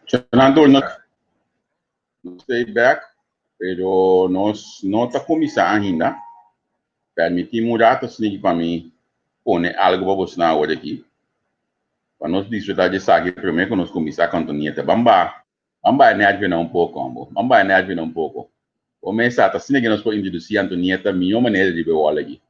Fernando, no stay back, pero nós não está começando ainda. Permitir mudar assim para mim, pôr algo para você na hora aqui. Para nós desfrutar de saque primeiro que nós começar a cantoneta. Vamos nervar um pouco, vamos nervar um pouco. Começar, assim que nós podemos introduzir a Antonieta, a melhor maneira de ver o olho aqui.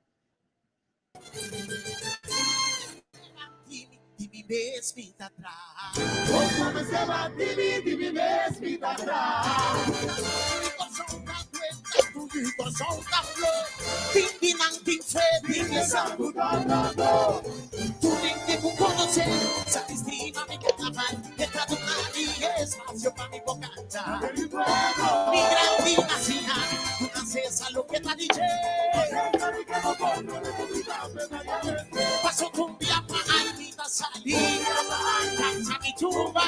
Paso cumbia para almita salir, cancha mi tumba,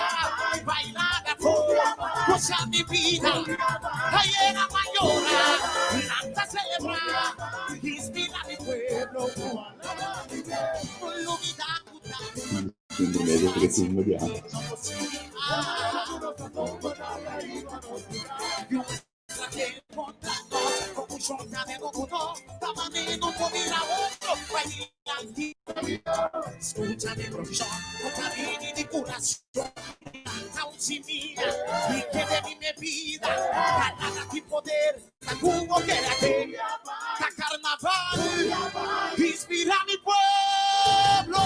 bailada fuera, goza mi vida, ayer mayora, canta celebra, inspira mi pueblo, escucha mi profesión, contamine mi curación, causa mía, y que de mí me vida, ganada y poder, la cubo que la que, la carnaval, inspira mi pueblo.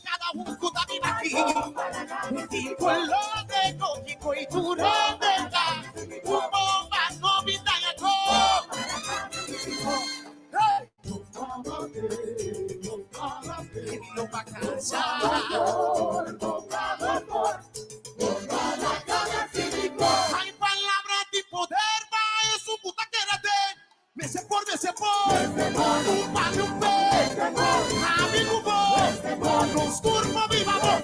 Cada un cutamina aquí, un tipo lo de coquico y tu ronda, un bomba no vida ya go. No va a cansar. Hay palabras de poder, va su puta que era de. Me se por, un pan, un pe, amigo vos, los turcos vivamos,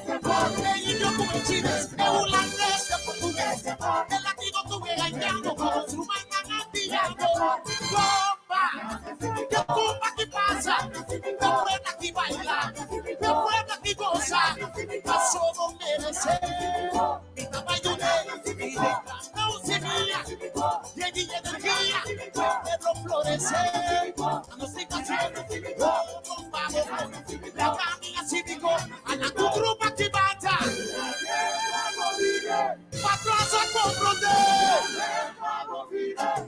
el idioma como chiles, el holandés, el portugués, el latino tuve haitiano, los rumanos antillano, bomba, que tumba que pasa, que buena que baila, que buena que goza, pasó no merece, mi tamaño de mi no semilla, y hay energía, pero florece, a los canciones, bomba, la camina cívico, a la tu grupo que bata, patrón a comprender,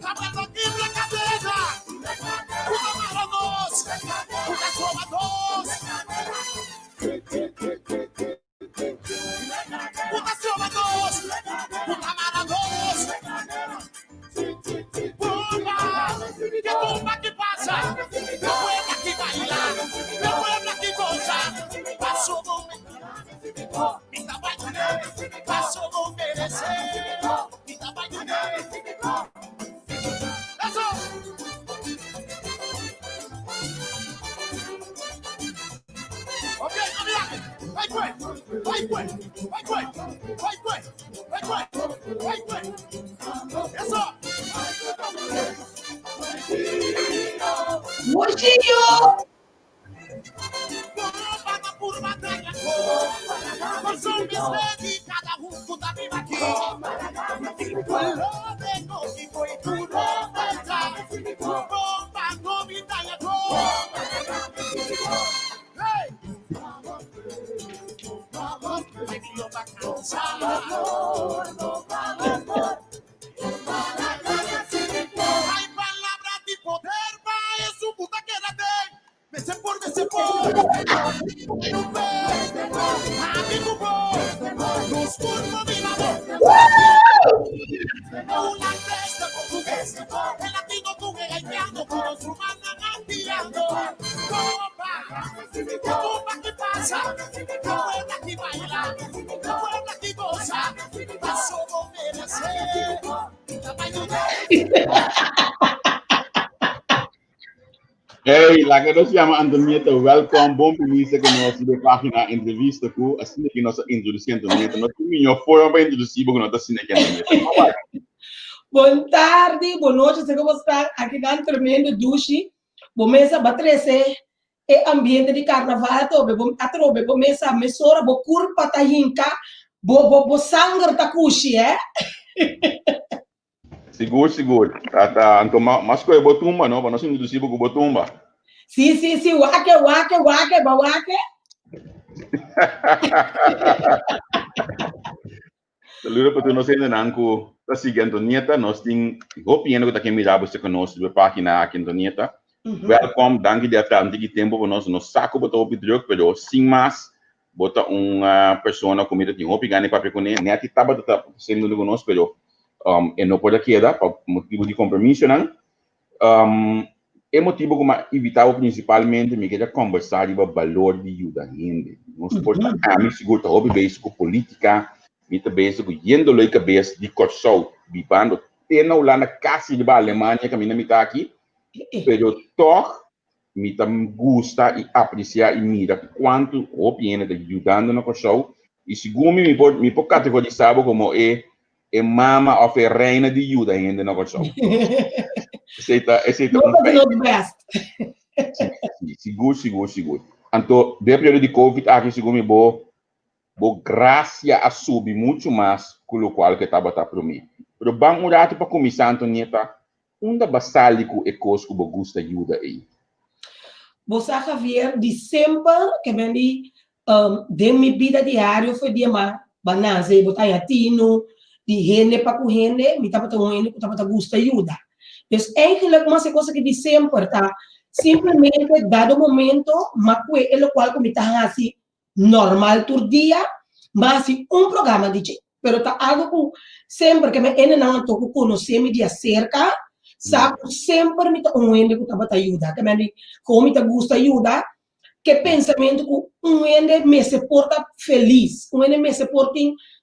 hablando aquí en la cadena, una mara dos, una trova dos, una trova dos, una mara dos, bomba, que bomba que pasa, que buena que baila, que buena que goza, paso mi tamaño, paso no merece, mi tamaño, eso. Ok, eso. Mochillo. Cada un puta viva aquí. Lo de Coquico y tu ronda. Bomba, no mi talla, hey. Baby, lo va a cansar. Hay palabras de poder, va, es su puta que la den. Me se por, amigo vos, los turcos vivamos. El holandés, el portugués, el latino tuve haitiano, con los rumanos antillano. Bomba, que pasa, que buena que baila, que buena que goza, paso no merece, tamaño de... Hey, lá que nós chamamos Antonieta, welcome, bom primeiro que nós de página entrevista com assim que nós introduzimos Antonieta, nós temos uma forma para introduzir porque nós estamos assim que Antonieta. Boa tarde, boa noite, você como está aqui dentro tremendo duche, bom mesa batrese e ambiente de carnaval tobe, bom atrobe, bom mesa mesora, bom curpa ta hinka, bom sangue ta kushi, Seguro. Tá, então, mas que é botumba, não? Para nós introduzir porque botumba. Sim, wake. Saludos para todos ainda não que está seguindo Antonieta, nós temos opinião que está aqui mirar você conosco na página aqui Antonieta. Welcome, danke de atrás de tempo para nós saco botar o pedido, pero sem mais botar uma pessoa como ele tem opinião para pegar nem aqui tá botar sendo conosco, pero não pode quedar por motivo de compromisso, não. É motivo como evitar principalmente me querer conversar sobre o valor de ajuda gente. Nós podemos seguro tá hobby base com política, mita base com yendo lei cabeça de corso, bipando tendo lá na casa de Alemanha que mina mita aqui, pero toch mita gusta e apreciar e mira quanto opinião de ajudando no corso e segundo me pode categorizar como é mama of a reina de ajuda ainda no corso. Esse Not best. Seguro. Então, depois de Covid, aqui segundo me bo graça a subir muito mais com o qual que estava para mim. Pero bang murado para começar, Antonieta, onde basalico e coisa que gosta ajuda aí. Você Javier, de sempre que vem de minha vida diária foi de uma banana, botar atino, de rende para com rende, me tava tão rende, tava gosta ajuda. Então, eigenlijk uma coisa que de sempre tá simplesmente dado momento, mas é o qual como tá assim normal todo dia, mas assim programa de gente, pero tá algo que sempre que me não tô conhecer me de cerca, sabe sempre me tá ende que tava ajuda, também como me tá gosta ajuda, que pensamento que ende me se porta feliz, ende me se porta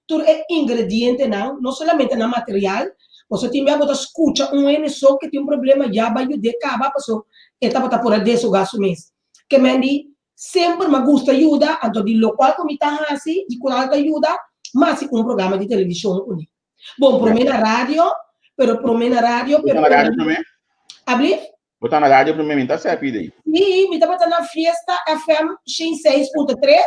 todo é ingrediente não somente na material. Você tem que escutar ene só que tem problema já vai ajudar acaba passou etapa tá por desse gasto mês que me sempre me gusta ajuda então de local como tá assim de qual ajuda mas programa de televisão único bom pro na rádio pero na rádio também abrir botar na rádio primeiro tá certo aí e me tava na Fiesta FM 6.3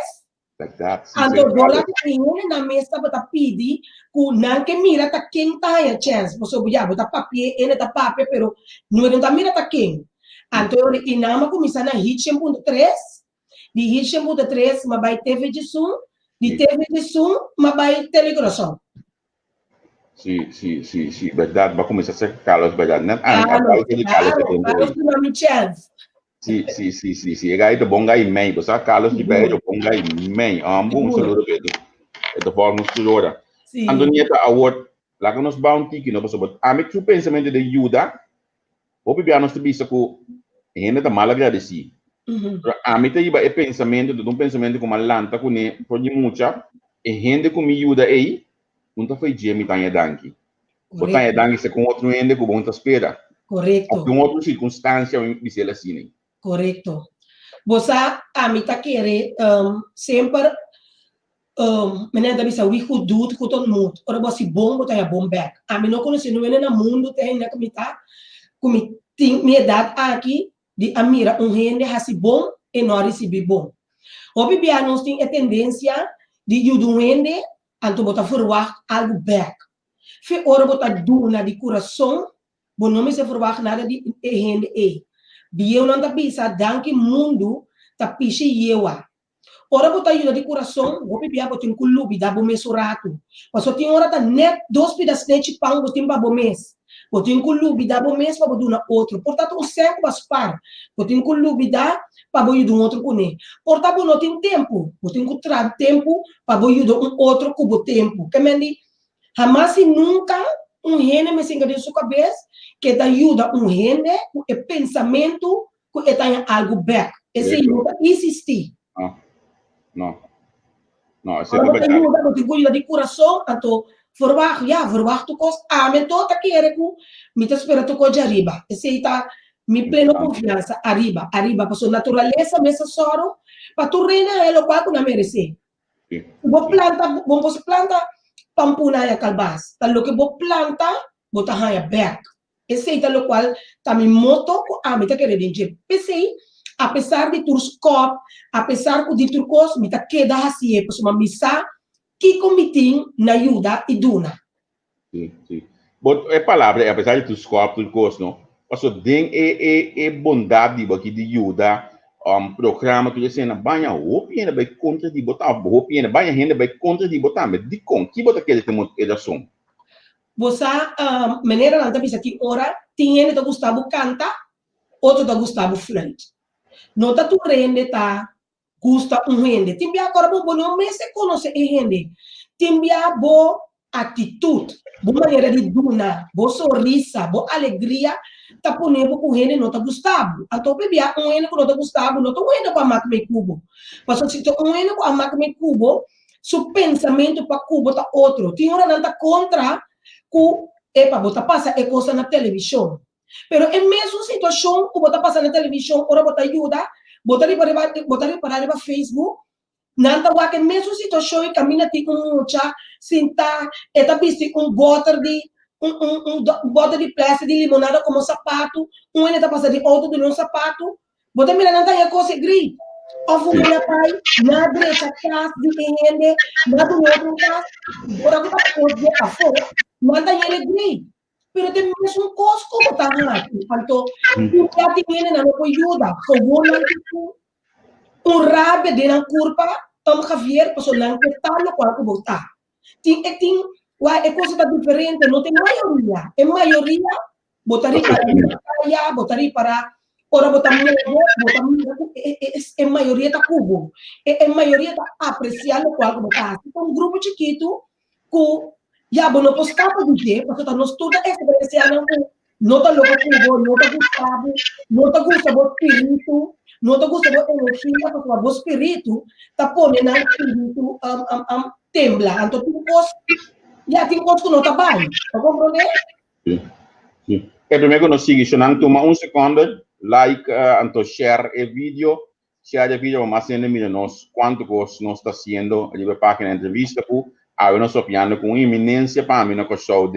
verdade então agora tem na mesa para pedir que não que mira tá quem tá a chance você já botar papel ele tá papel pero não tá mira tá quem então eu inama começar na Hit 100.3 de Hit 100.3 mas vai TV de som de TV de som mas vai telegrosão sim verdade vai começar a ser Carlos verdade né Carlos não me chance Sim. É aí do bom gai mãe, você Carlos de Bejo, bom gai mãe, bom saludo Pedro. É do forma estudora. Antonieta award, lá que nós bounty que nós passamos. A mim tu pensamento de ajuda, o bebê nós te bisa com ainda tá mal agradecido. A mim te iba é pensamento de pensamento como lanta com ne por de muita e gente com me ajuda aí, não tá foi dia me tanha danki. Botar danki se com outro gente com bom tá espera. Correto. Com outra circunstância dizer assim. Correto. Você a mim tá querer sempre menina bisa we who do to todo mundo. Ora você bom botar a bom back. A mim não conhece no mundo tem na comita como tem minha idade aqui de amira gente assim bom e não receber bom. O bebê nós tem a tendência de ajudar gente anto botar forward algo back. Fe ora botar duna de coração, bom não me se forward nada de gente e Bieu não tá bisa danke mundo tá piche yewa. Ora botar ajuda de coração, vou pedir para ter clube da bom mês orato. Mas tem hora tá net 2 pedaços de pão do tempo bom mês. Vou ter clube da bom mês para botar outro. Portanto, o cerco vai par. Vou ter clube da para botar outro com ele. Portanto, não tem tempo. Vou ter que tempo para botar outro com o tempo. Que me diz, jamais e nunca gente me singa de sua cabeça que te ajuda gente com o pensamento que tem algo back. Esse ajuda existir. Não. Esse ajuda de coração, então verwacht tu kost amen tot a kere ku mita espera tu ko jariba. Esse tá Mi pleno confiança, arriba, para sua natureza, mesa soro, para tu reina, elo pa na merece. Bo planta, pampuna ya kalbas. Talo que bo planta, botahan ya back. Esse é o qual também moto com a meta que redenge. Esse apesar de turcos, apesar de turcos, meta queda assim, é para uma missa que comitim na ajuda e duna. Sim, sim. But é palavra, apesar de turcos, não. Passo den bondade aqui de ajuda, programa que você na banha, opina vai contra de botar, opina banha renda vai contra de botar, mas de com que bota aquele tem muito educação. Você, maneira não tá pensando que ora tinha de Gustavo canta, outro da Gustavo flante. Não tá tu rende tá gusta rende. Timbia agora bom não me se conhece rende. Timbia bo atitude, boa maneira de duna, boa sorrisa, boa alegria, tá ponendo com rende não tá Gustavo. Então bebia rende com não tá Gustavo, não tá rende com a máquina cubo. Mas se tu rende com a máquina cubo, seu pensamento para cubo tá outro. Tinha hora não tá contra ku epa bota passa é coisa na televisão. Pero é mesmo situação que bota passa na televisão, ora bota ajuda, bota para Facebook, nanta wa que mesmo situação e caminha ti com mucha sinta, eta bisti bottle de plástico de limonada como sapato, ele tá passa de outro de um sapato, bota mira nanta é coisa gris. Of na pai, na brecha casa de ende, na do outro casa, ora que tá pode a fora. Manda ele grei, pero tem mesmo cosco botar lá, então já tem na não ajuda, como não rabe de na curva, Javier passou lá que tá no qual que botar. Tem é coisa tá diferente, não tem maioria, é maioria botaria para botaria para ora botaria é maioria tá cubo, é maioria tá apreciando qual que botar. Então grupo chiquito com ya, bueno, pues capa de porque tá nos toda experiencia não tá louco com não tá Gustavo, não tá Gustavo espírito, não tá Gustavo energia, porque o espírito tá ponendo o espírito tembla, então tu cos já tem cos que não tá bem, tá compreender? Sim, sim. É primeiro que nós seguimos, não toma segundo, like, então share o vídeo, mas ainda mira nós quanto nós está fazendo, ali vai para a entrevista com eu não estou piando com iminência para mim, não consigo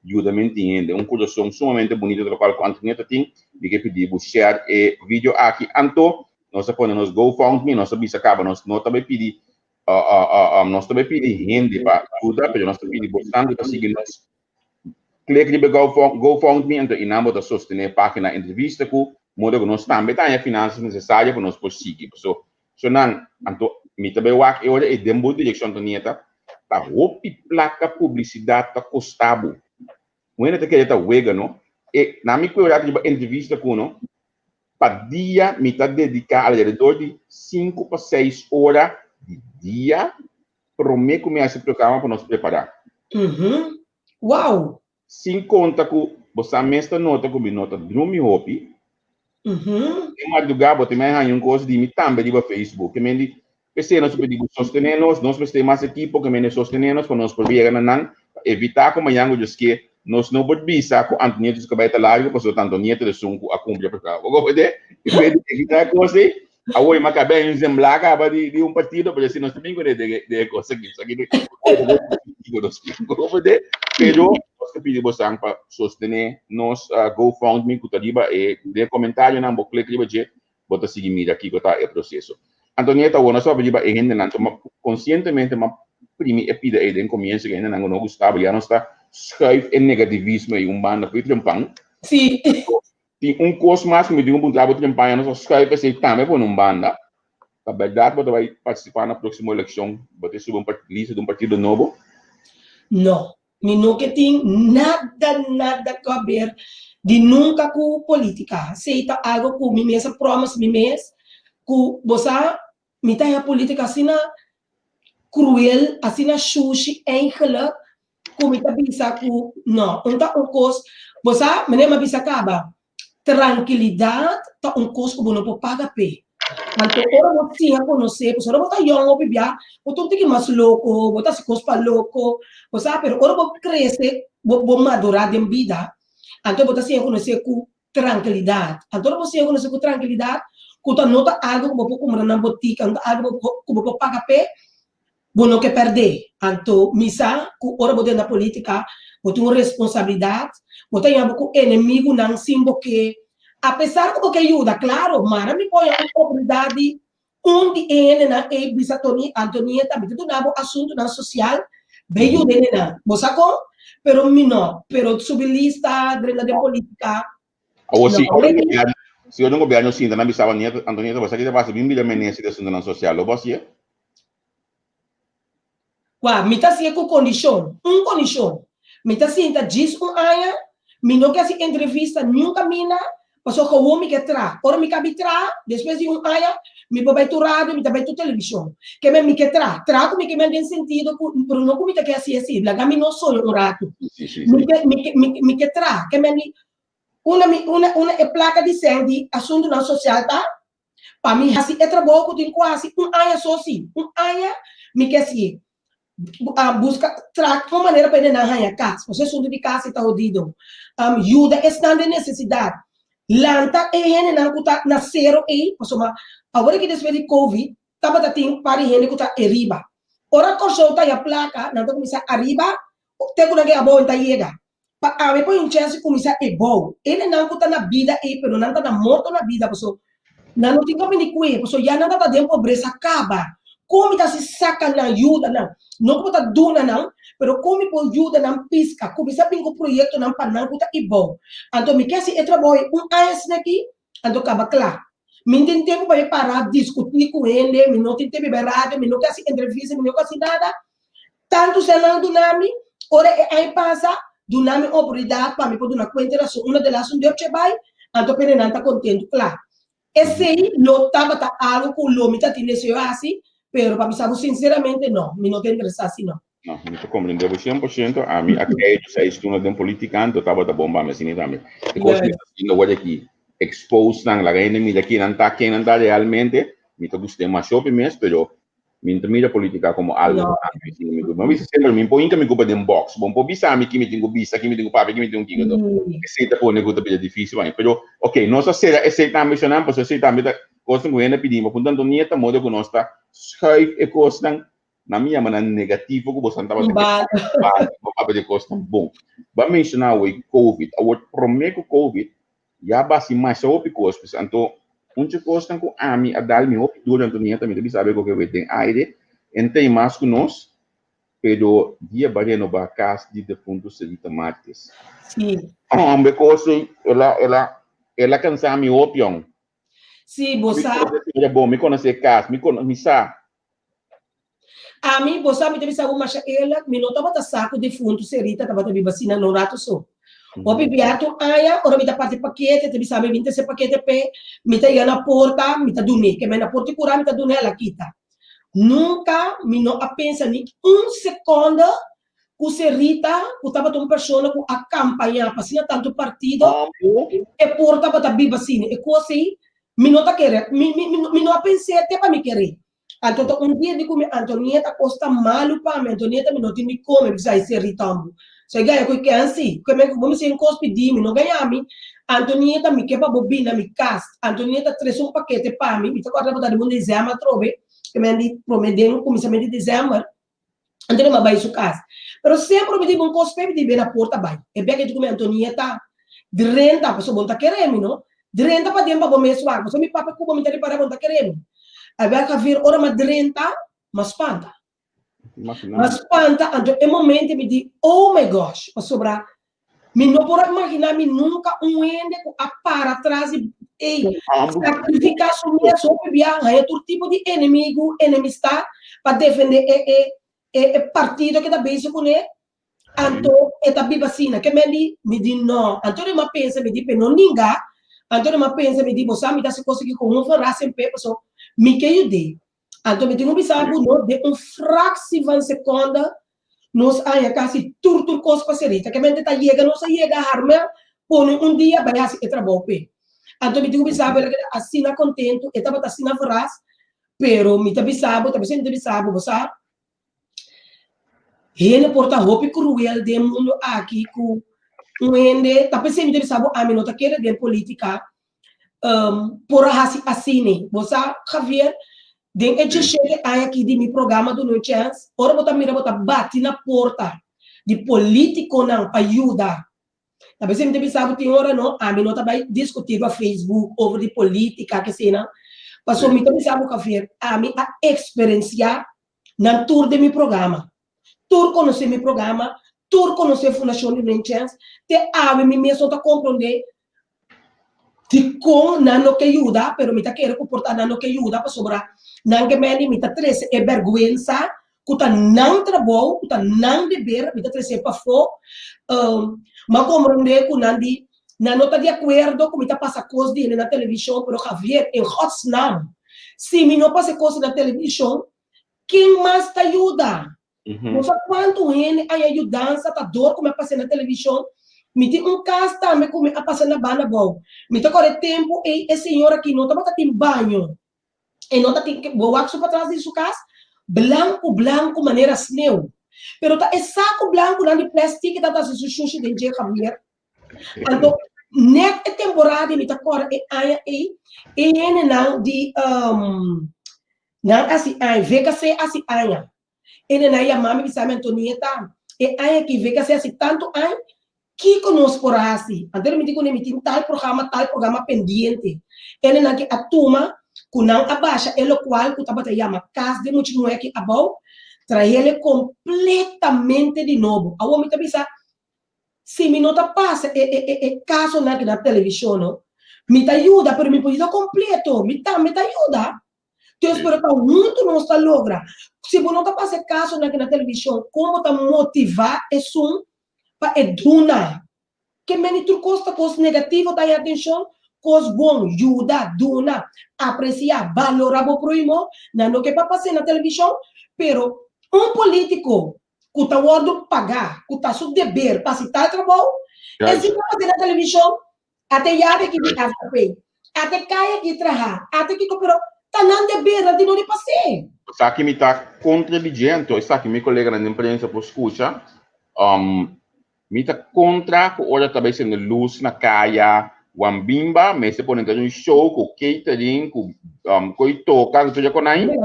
ajuda me entende. Coração sumamente bonito, do qual quanto nem tem, de que pedir share o vídeo aqui. Então, nós podemos GoFundMe, nós sabemos acaba, nós também pedir, nós também pedir rende para ajuda, mas nós também pedir bastante para seguir nós. Clique de GoFundMe, então, e não vou sostener a página entrevista com modo que nós também temos finanças necessárias para nós seguir. So não, então, me também eu é dembo direção do nieta. Tá roupa placa publicidade tá custado. Quando te quer tá wega não? E na minha cuidado de entrevista com não, para dia me tá dedicar ao redor de 5 para 6 horas de dia para me começar a programa para nos preparar. Uau! Sem conta com você mestra nota com nota dormir roupa. Em madrugada você me arranja coisa de me também de Facebook, que me PC nós pedimos sostenernos, nós precisamos mais equipo que me sostenernos para nós poder evitar como yango diz que nós não podemos bisa com Antônio que vai estar lá, porque o Antônio de sunco a cumprir para cá. Vou poder evitar coisa, a oi macabé em zemblaga de partido, porque se nós também de coisa aqui vou poder, pero nós pedimos para sostener nos GoFundMe que tá e de comentário não vou clicar de bota seguir mira aqui que tá o processo. Antonieta, nós só pedimos a gente não conscientemente mas primeiro pida ele em começo que ainda não gostava já não está schuif em negativismo e banda para trampar. Sim. Tem curso mais que me digo para trampar nós schuif esse também por banda. A verdade você vai participar na próxima eleição, você subir lista de partido novo? Não, não que tem nada a ver de nunca com política. Aceita algo com mim mesma, promessa mim mesma, que você me tem a política assim cruel, assim sushi, eigenlijk, como me bisa que não, então coisa, você me nem bisa acaba, tranquilidade, tá coisa que você não pode pagar pe. Então, ora você tinha conhecer, você ora você young ou bebia, você tem que mais louco, você se cospa louco, você pero ora você cresce, você madurar de vida, então você tinha conhecer que tranquilidade. Então, você não com tranquilidade, quando nota algo como pouco na botica, algo como pouco paga pé, você não quer perder. Então, missa, ora você na política, você tem uma responsabilidade, você tem um inimigo não símbolo que, apesar de que ajuda, claro, mas me põe uma oportunidade, onde ele na bisa Antonieta, me tudo na assunto na social, bem ele na, você com, pero mi no, pero subilista, drena de política. Ou se eu não governo sim, na bisa Antonieta, você que vai ser bem menese de assunto na social, lo você? Qua, mi ta sia com condição, condição. Mi ta sia diz aya, mi não quer se entrevista nunca mina, passou com o homem que tra, ora mi cabe tra, depois de aya, mi vai tu rádio, mi vai tu televisão. Que me que tra com mi que me tem sentido, por não como que assim, la gami não sou um rato. Mi que tra, que me uma placa de sangue, assunto na social, tá? Para mim, assim, é trabalho que tem quase aya só assim, aya, mi que assim, busca uma maneira para ele não arranhar casa. Você sendo de casa está rodido. Ajuda está de necessidade. Lanta ele não está na zero aí, pessoal. Agora que depois de Covid, tava da tem para ele que está arriba. Ora corso tá a placa, não tá começar arriba, tem que a boa tá chega. Para a depois um chance começar é bom. Ele não está na vida aí, pero não está na morte na vida, pessoal. Não tem como nem cuidar, pessoal. Já não está dentro pobreza acaba. Como está se saca na ajuda não como está dona não, pero como pode ajuda não pisca, como está bem o projeto não para não está e bom. Então me quer se trabalho AS aqui, então acaba claro. Me tem tempo para parar discutir com ele, me não tem tempo para rádio, me não quer se entrevista, me não quer se nada. Tanto se não do nome, ora aí passa do nome oportunidade para me pôr na conta uma delas de eu vai, então para não está contente, claro. Esse aí lo tava tá algo com lo me tá tendo assim. Pero para mí, sinceramente, no, me no te interesa así, no. No, me compreendo 100%. A mí, aquello, se estudia de política, entonces estaba de bomba, me siento también. Because me no voy aquí, expose la gente, mira aquí, no está realmente, me te gusta más shopping, pero me mira política como algo. Me dice siempre, me pongo que me ocupa de un box, bom, por visa, me que me tengo visa, que me tengo papel, que me tengo quinto. Ese te pone que te difícil, pero, ok, no se será, ese está mencionando, pues ese también coisa que ainda pedimos, portanto, não é tão modo que nós está schuif e costa na minha maneira negativa que você estava para de costa bom. Vamos mencionar o COVID, o primeiro COVID já basta mais sobre coisas, então onde costa com a mim a dar me op durante o dia também deve saber o que vai ter aire, tem mais que nós, pero dia bare no bacas de defunto se de tomates. Sim. Homem coisa ela cansa me opião. Sim, você é bom, me conhece casa, me sabe. A mim, você me teve saber mas ela me não tava saco de fundo serita tava de vacina no rato só. O bibiato aya, ora me dá parte paquete, teve saber 20 esse paquete pe, me tá na porta, me tá dune, que me na porta curar, me tá dune ela quita. Nunca me não a pensa nem segundo o serita, o tava uma pessoa com a campanha, passando tanto partido, e porta para tá vacina, e coisa me não tá querendo, me não pensei até para me querer. Então, dia de comer, Antonieta costa malo para mim, Antonieta me não tem me come, precisa ser ritambo. Se ganha com que assim, como se encoste de mim, não ganha a mim, Antonieta me quebra bobina, me cast, Antonieta traz paquete para mim, me tá guardando para o dezembro, trove, que me prometendo começamento de dezembro, Antonieta vai isso casa. Pero sempre me digo cospe, me digo na porta vai. É bem que tu come Antonieta, de renta, pessoa bom tá querendo, não? De renta para dentro para comer suave, só me papa cuba me tá para bom tá querendo. Aí vai vir hora mais de renta, mas espanta. Mas espanta, então é momento me digo, oh my gosh, para sobrar, me não pode imaginar me nunca ende a para atrás e sacrificar sua minha sobrevivência, é todo tipo de inimigo, enemistade para defender o partido que está bem com ele. Então, está bem vacina, que me diz não, então eu penso, me diz, não ninguém, então eu penso, me diz, você me dá se conseguir com um ferraço em pé, pessoal, me que eu dei. Então, eu tenho um de fração de segundo, nós aí quase tudo coisa para ser que a gente está chegando, nós chega a arma, põe dia vai assim e trabalho pé. Então, eu tenho assim na contento, eu estava assim na frase, pero me também sabe, você ele porta roupa cruel de mundo aqui com Uende, tapi sempre sabe a minha nota queira de política, por assim, você Javier, den é chega aqui de mi programa do No Chance, ora bota mira bota bate na porta de político não para ajudar. Tapi sempre sabe tem hora não, a minha nota vai discutir no Facebook over de política que sei não. Passou me também sabe Javier, a minha experiência na tour de mi programa. Tour conhecer mi programa, tour conhecer a Fundação de No Chance, te ave mi mesmo tá compreender de com não que ajuda, pero me tá querendo comportar não que ajuda para sobrar. Não que me tá trece é vergonha, que tá não trabalho, que tá não dever, me tá trece para fora. Mas compreender que não tá de acordo com me tá passa coisa dele na televisão, pero Javier, em God's name, se me não passa coisa na televisão, quem mais te ajuda? Não sabe quanto ele a ajudança, tá dor como eu passei na televisão. Me tem caso também como a passar na banda bom. Me tem agora tempo e a senhora aqui não tá em banho. E não tá tem que boa para trás de sua casa, branco, maneira sneu. Pero tá saco branco lá de plástico tá se sushi de dia Javier. Então, net é temporada me tá agora e não de não assim, vega se assim aia. Ele na ia mami bisa Antonieta e aia que vega se assim tanto que conosco por assim. Então, me digo que tem tal programa pendiente. Ele na que atuma que não abaixa, ele qual que estava chama casa de muito não é que abau, traz ele completamente de novo. A homem tá bisa, se me nota passa caso na televisão, não, me ajuda, pero me pode completo, me ajuda. Então, espero que muito não está logra. Se você não tá passa caso na televisão, como tá motivar isso para educar, que me costa coisa negativa, dá atenção, coisa bom, ajuda, duna, apreciar, valorar o próximo, não que para passar na televisão, pero político que está ordo pagar, que está seu dever para citar trabalho, esse para passar na televisão, até já que me afeta, até caia que trabalha, até que pero tá não dever, de não passar. Sa que me está contradizendo, está que meu colega na imprensa por escuta, me está contra que olha também sendo luz na caia, Wambimba, mas se põe um show com catering, com toca, que tu já conhece,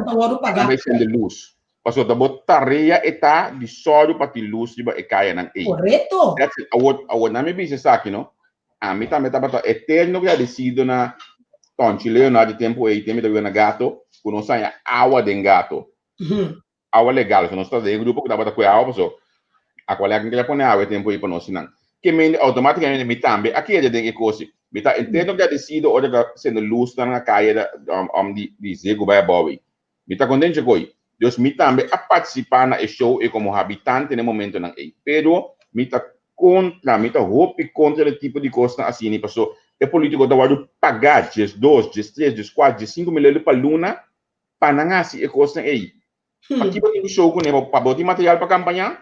também sendo luz. Passou da botaria e tá de sódio para ter luz de e caia na ei. Correto. A na me bicho aqui, não? A mim também tá eterno que a decido na chileno na de tempo aí, tem me na gato, que não sai água de gato. Água legal, que não está de grupo que dá para com água, passou. A colega que já põe água tempo aí para nós não. Que me automaticamente me também aqui é de que coisa. Me tá entendo que a decido olha sendo luz na caia de zego vai bowie. Me tá contente com isso. Deus me também a participar na show e como habitante no momento não é. Pero me tá contra, me tá roupa contra o tipo de coisa assim, né? Passou é político da hora pagar 2, 3, 4, 5 milhões para luna para não assim é coisa aí. Aqui vai ter show com ele para botar material para campanha.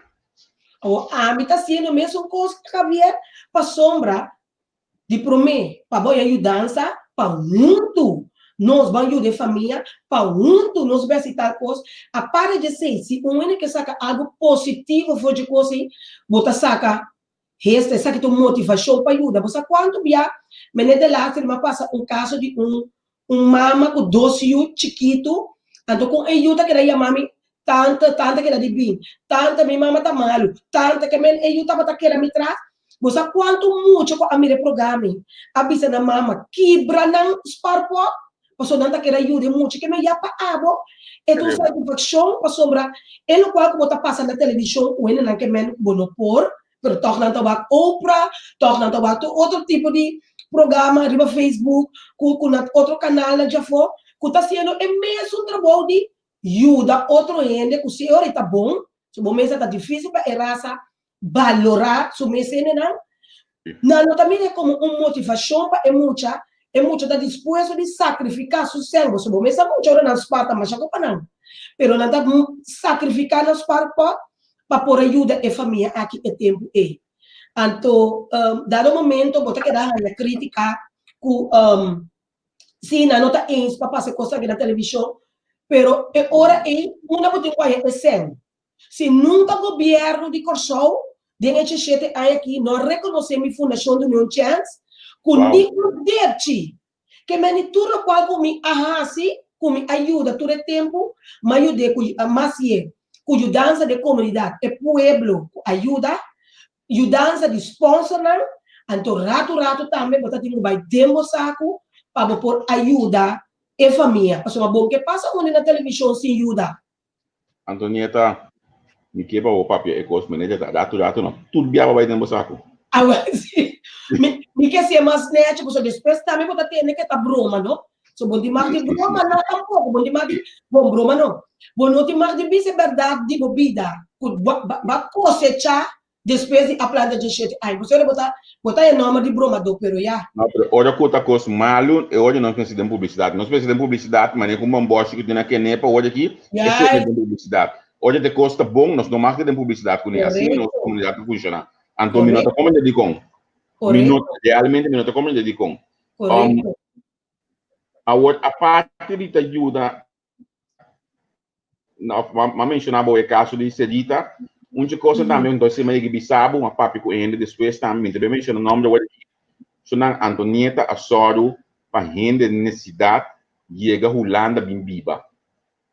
Me tá sendo mesmo coisa que havia para sombra de prometer para boa ajudança para muito. Nós vamos ajudar a família, para muito nós vamos citar coisas. A parte de ser, se um que saca algo positivo for de coisa, bota saca, resta, saca tua motivação para ajudar. Você quanto via, menina de lá, se ele passa caso de mama com 12 anos, chiquito, então com ajuda que daí a mami, tanta que ela de bem, tanta minha mama tá malo, tanta que minha ajuda para que ela me traz. Você quanto muito com a minha programa, a bisa na mama, quebra não sparpo, passou não tá querendo ajuda muito, que me ia para abo, e tu satisfação para sombra, ele qual que você passa na televisão, o ele não quer menos bonopor, pero toch não tá Oprah, toch não tá outro tipo de programa, riba Facebook, com outro canal já foi, que tá sendo é mesmo trabalho de ajuda outro gente, que o senhor está bom, se o mês está difícil para raça valorar o mês não também é como uma motivação para muita está disposto de sacrificar seu sangue, se o mês é muito hora nas partes, mas já não, pero não está sacrificar nas partes para por ajuda a família aqui é tempo então dado momento vou ter que dar a crítica que se não está em para passar coisa aqui na televisão, pero é hora uma botinha é sangue. Se nunca governo de Corsol, Dengue chete aí aqui, nós reconhecemos a Fundação do União Chance, com Nico Derchi, que meni tudo qual comi ahasi, comi ajuda todo o tempo, mas ajuda com a dança de comunidade, e pueblo ajuda, dança de sponsor, então rato também, você tem que vai tempo saco, para por ajuda e família. Porque uma bom que passa onde na televisão sem ajuda. Antonieta, me quebra o papel e cos menede rato não. Tudo biaba vai tempo saco. Agora sim. Me quer ser mais net, porque depois também você tem que tá broma, não? So bom demais de broma não tampouco, bom demais de bom broma não. Bom não demais de bice verdade de bebida. Ba cosechar depois de a planta de gente. Ai, você botar em nome de broma do pero já. Não, pero olha que coisa malo, e hoje não consigo publicidade. Nós precisamos de publicidade, mas nem como um bosta que tem na Kenepa, hoje aqui, é publicidade. Hoje de custa bom, nós não marcamos publicidade com ele. Assim, nossa comunidade funciona. Então, minuto como ele dedicam. Minuto, realmente, minuto como ele dedicam. A parte de ajuda, mas mencionava o caso de Sedita, uma coisa também, então, se me bisabo, uma papi com ele, depois também, também menciona o nome do Sonang Antonieta Asoro, para gente de necessidade, chega a Holanda Bimbiba.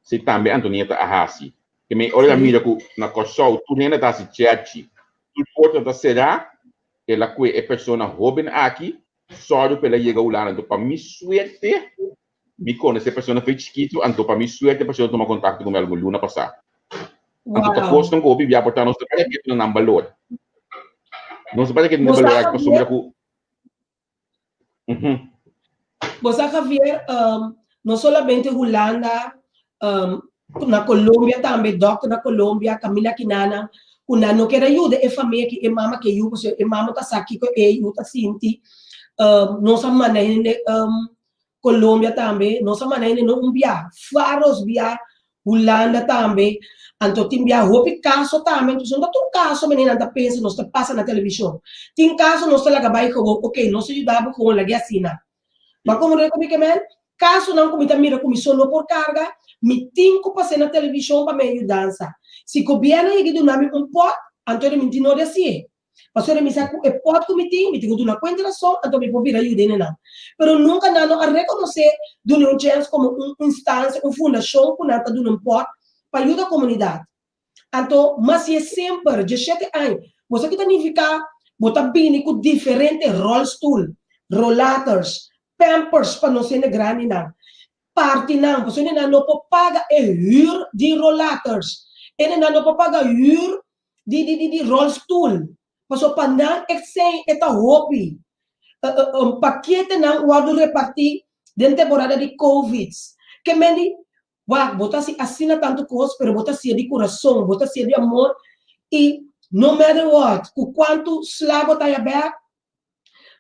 Se também Antonieta Ahasi. Que me olha a mira na coção, tu ainda está se chechi. Tu porta será, ela que é pessoa jovem aqui, só pela chega a Holanda. Então, para me suerte, me conhece a pessoa fez chiquito, então, para me suerte, a pessoa toma contato com ela no luna passar. Então, a coisa não coube, já portar, não se pode que não valor. Não se pode que não valor, a pessoa com Você, Javier, não somente Holanda, na Colômbia também, doctor na Colômbia, Camila Quinana, quando não quer ajuda, é família que é mama que eu, porque é mama tá aqui que eu tá sinti, nossa maneira Colômbia também, nossa maneira não via, faros via, Holanda também, então tem via roupa caso também, então não tem caso menina da pensa, nós passa na televisão, tem caso nós lá vai com, ok, nós ajudamos com a guiacina, mas como eu comigo mesmo, caso não comita mira comissão não por carga, me tenho que passar na televisão para me ajudar. Se o governo aí do nome pot, então eu me não é assim. Mas eu me saco é pot que me tenho que dar conta da só, então me pode ajudar não. Pero nunca não a reconhecer do União Chance como uma instância, uma fundação que não está dando pot para ajudar a comunidade. Então, mas é sempre de 7 anos, você que está ficar, você bem com diferentes rollstool, rollators, pampers para não ser grande não. Parte não, porque ele não pode pagar a huur de rollators. Ele não pode pagar a huur de rollstool. Porque para não exceder esta hobby. Paquete não o repartir dentro da temporada de Covid. Que me botar se assina tanto coisa, mas botar se de coração, botar se de amor. E, no matter what, o quanto slavo está aberto,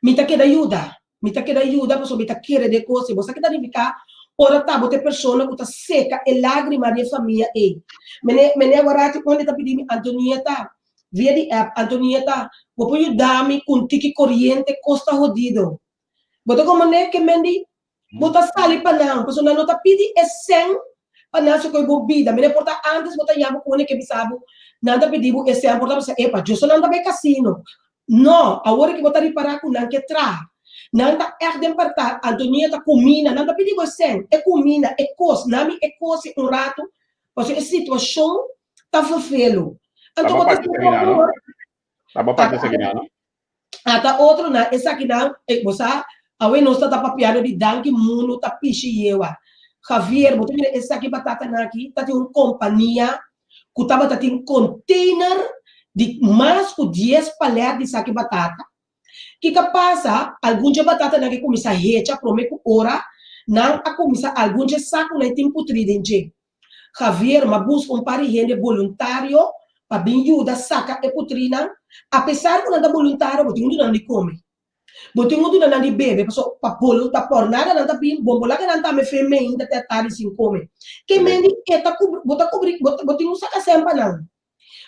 me tá querendo ajuda. Me tá querendo ajuda, porque me tá querendo de coisa. Você que tá de ficar, ora tá, botar pessoa que tá seca, e lágrima de família aí. Me agora, quando tá pedindo, Antonieta, via de app, Antonieta, vou ajudar-me com tique corrente, costa jodido. Bota como né, que me bota sali para não, porque não tá pedindo é 100 para não se coi bebida. Me porta antes, bota yabo com que bisabo, nada pediu é 100, porta você, epa, eu só não tá bem casino. Não, agora que botar reparar com não que tra. Não tá erden partar, Antonieta comina, não tá pedindo assim, é comina, é coisa, não é coisa um rato, porque a situação tá fofelo. Então, tá bom parte dessa aqui não? Até outro não, essa aqui não, você, a gente não está papiando de danque mundo tá pichi yewa. Javier, você mira essa aqui batata aqui, tá tem uma companhia, que tá tem container de mais de 10 paletes de saque batata. Que passa, algum dia batata na que começa a recha, promete hora, não a começa algum dia saco na tempo tridente. Javier, mas busca par de gente voluntário para bem ajudar saca e putrina, apesar que não é voluntário, você não tem de comer. Você não tem de beber, para polo, para por nada, não está bem bom, lá que não está me feminino, até tarde sem comer. Que mendi, bota cobrir, bota não saca sempre não.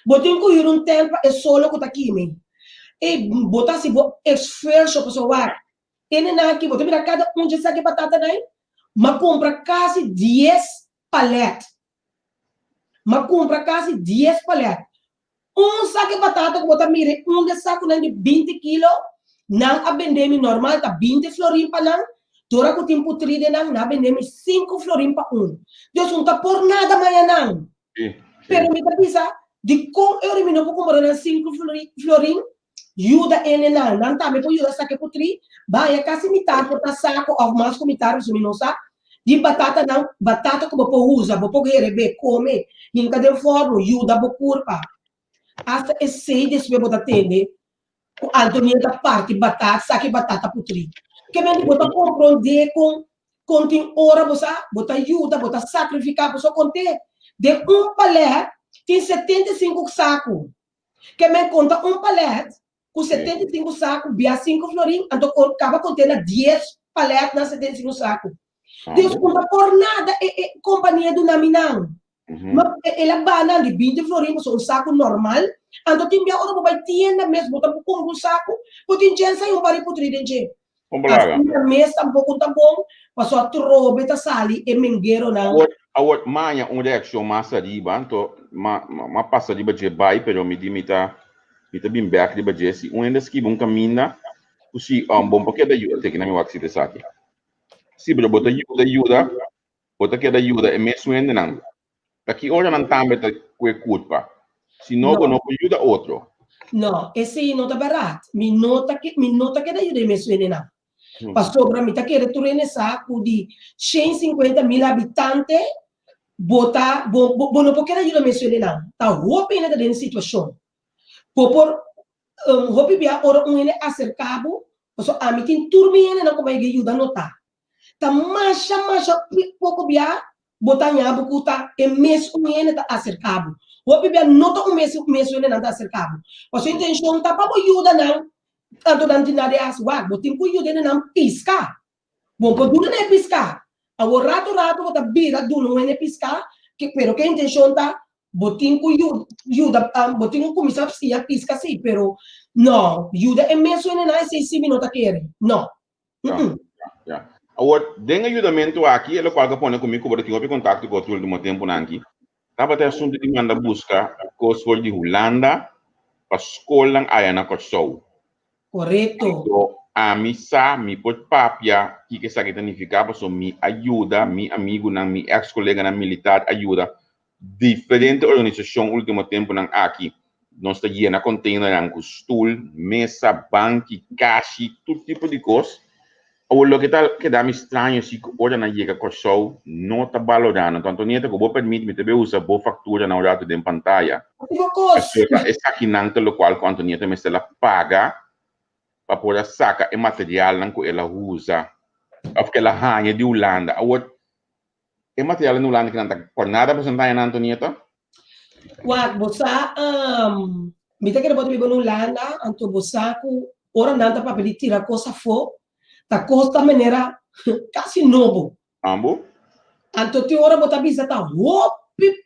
Bota incluir um tempo, é solo que está aqui, me. E botar se esforço para soar. Ele não aqui, botar mira cada um de saque batata daí, mas compra quase 10 paletes. Mas compra quase 10 paletes. saco de batata que bota mire, saco de 20 kilo, não a vender normal, tá 20 florim para não, dora que tempo 3 de não, vender 5 florim para Deus não tá por nada amanhã não. Pero me pensa, de com eu me não vou comprar 5 florim, ajuda ele não tá, me pode ajudar saque por 3, vai quase metade por saco, ou mais com metade, se me não sabe. De batata não, batata que você usa, você quer comer, em cada forma, ajuda você curva. Hasta esse desse você atende, o Antonieta parte batata, saque batata putri. Que vem você compreender com tem hora você ajuda, você sacrificar, você conter. De palé, tem 75 sacos. Que vem conta palé, com 75 sacos, via 5 florim, então acaba contendo 10 palé na 75 sacos. Deus conta por nada, companhia do Naminang. Mas ela bana de 20 florim, um saco normal. Então tem minha hora vai tienda mesmo, botar um saco, porque tem sai um pari putri dentro. Assim mesmo tampouco tá bom, passou a trobe tá sali e mengueiro não. Awat manha reaction massa riba, então ma passa riba je bai, pero me dimita bim back riba je si ainda que bom caminha, usi bom porque da ajuda tem que não waxi de saque. Se bro bota ajuda, bota que da ajuda é mesmo ainda não. Daqui hora não tá meta com culpa. Se não ajuda outro. Não, esse não tá barato. Me nota que da ajuda mesmo ainda não. Passou para mim tá que retorne saco de 150.000 habitantes, bota não porque da ajuda mesmo ainda não. Tá roupa ainda dentro situação. Por roupa bia ora ele acercado, passou a mim tem turminha não como ajuda notar. Tá macha pouco bia botanha bukuta e mesmo ele tá acercado. O bebê nota mesmo ele não tá acercado. A sua intenção tá para ajuda não. Tanto nanti nade aswag, botin ko ajuda não pisca. Bom, por duro não pisca. Agora rato bota bira duro não pisca, que pero que intenção tá botin ko ajuda, botin ko começar a pisca sim, pero não, ajuda é mesmo ele não é 6 minutos quer. Não. Agora, den ajudamento aqui, ele qual que põe comigo, porque eu tive contato com outro último tempo aqui. Tava até assunto de manda busca curso de Holanda para escola aí na Kosovo. Correto. Então, a missa, mi pot papia, que sabe significa, so mi ajuda, mi amigo, mi ex-colega na militar ajuda. Diferente organização último tempo aqui. Nós está na container com stool, mesa, banco, caixa, todo tipo de coisa. O lo que dá me estranho se hora na chega Kosovo não está valorando. Então, Antonieta, que vou permitir me também usar boa factura na hora de pantalla. Essa aqui não é o qual Antonieta me está paga para poder sacar o material que ela usa, ou que ela ganha de Holanda. O material de Holanda que não está por nada para sentar na Antonieta? Você, me está querendo botar na Holanda, então você, ora não está para pedir tirar coisa fora. Da costa maneira quase novo. Ambo? Anto te ora bota bisa ta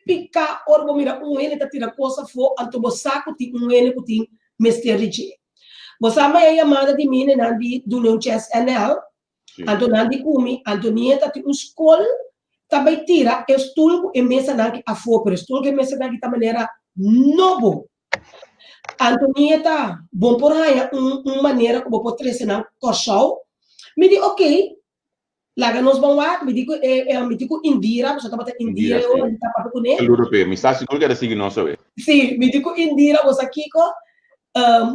pica ora bo mira ele tá tira coisa fo anto bo saco ti ele que tem mesterije. Você mai chamada de mim nandi do no CSNL. Anto nandi kumi Antonieta ti escola também tira estudo e mesa nandi a fo pero estudo e mesa nandi ta maneira novo. Antonieta bom por aí maneira como pode trazer na Kosovo. Me digo, ok, lá nos vamos lá, me digo Indira, você está batendo Indira, eu está para com ele. Europeu, me está seguro que era seguir nosso ver. Sim, me digo Indira, você aqui,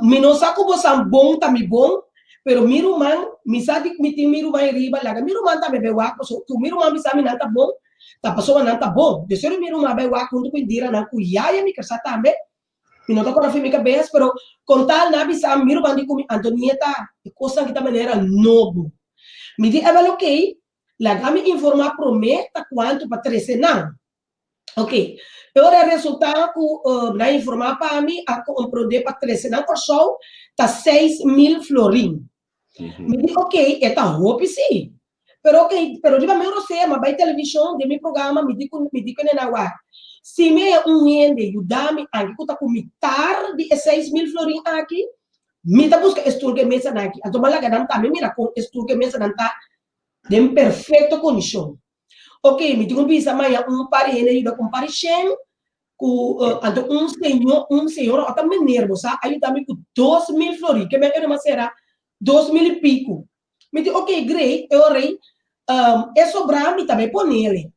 me não sabe como você é bom, tá me bom, pero miro man, me sabe que me tem miro man riba, lá, miro man tá bebê wako, so tu miro man me sabe não tá bom, tá passou não tá bom, de ser miro man bebê wako junto com Indira, não com Yaya me quer também. Me não tá com a filha cabeça, pero com tal na bisa miro bandi com Antonieta, coisa que também era novo. Me diz, ok, lá me informar prometa quanto para 13 não. Ok, agora o resultado que na informar para mim, a comprar para 13 não, por show, tá 6.000 florim. Me diz, ok, é tá roupa sim. Pero ok, pero diga meu você, mas vai televisão, de meu programa, me diz que não é. Se me é ende ajudar-me aqui, que tá com mitar de 6.000 florim aqui, me tá busca estudo que mesa aqui. Então, mas lá que não tá, me mira com estudo que mesa não tá em perfeita condição. Ok, me digo visa, mas pari ele ajuda com parixen, ando um senhor, até me nervo, sabe? Aí também com 2.000 flores, que me era será 2.000 e pico. Me disse, ok, great, eu rei, é sobrar, me também põe nele.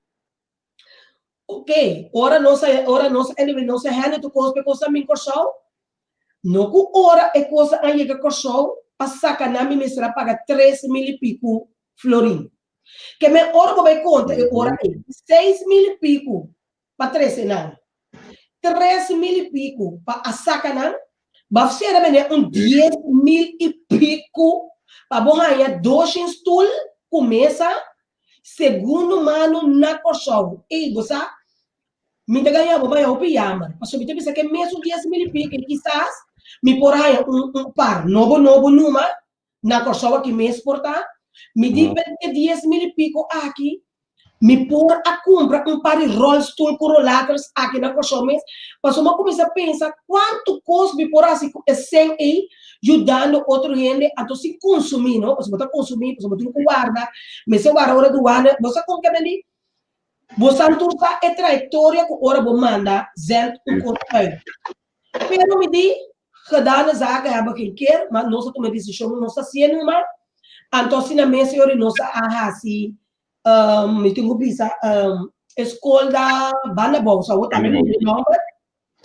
Ok, ora nossa, ele não se rende tu coisa, coisa me corchou. Não com ora é coisa aí que corchou, passar que na minha será paga 3.000 e pico florim. Que me ora como vai conta, ora é 6.000 e pico para 13 anos. 13.000 e pico para a sacanagem, vai ser um 10.000 e pico para borrar 2 stool começa segundo mano na corchão. E você me ganha vai ao pijama. Mas sobre isso que mesmo 10.000 e pico, quizás me porá par novo numa na corchão aqui me exportar, me diz 10.000 e pico aqui. Me pôr a comprar par de rolls tool corolators aqui na colchão mês, mas eu começar a pensar quanto custa me pôr assim sem aí ajudando outro gente a tu se consumir, não? Você botar consumir, você botar guarda, mas se guarda hora do ano, você com que ali, você anturta a trajetória que hora vou mandar zero correio. Pero me di gedaan zaken hebben geen keer, maar nós tu me decisão nós assim numa, então se na mesa eu nós assim me tenho bisa escola da Banabou, sabe também o nome?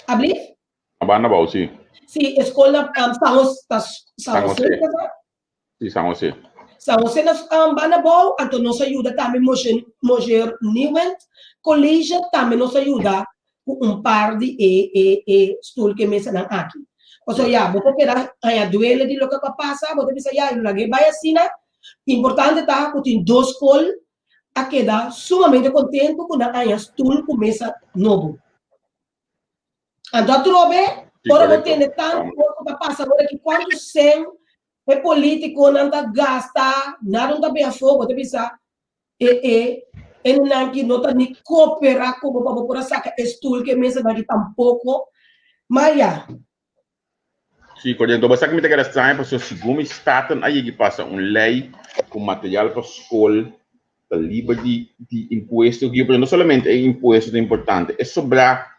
Abri? Banabou, sim. Sim, escola São José. Sim, São José. São José na Banabou, então nos ajuda também Moger Newent Colégio também nos ajuda com par de estudo que me ensinam aqui. Ou seja, vou pegar a duela de lo que passa, vou pensar já, eu liguei vai assim, importante tá que tem 2 escolas a quedar sumamente contente com a estudo começa novo. Então, trobe, ora vou ter tanto que passa agora que quando sem é político não tá gasta, nada não bem a fogo, vou pensar não que não tá nem cooperar como para por sacar estudo que mesmo daqui tampouco, mas já. Sim, então você que me tem estranho porque o segundo estado aí que passa lei com material para escola livre de imposto que não somente é imposto importante é sobrar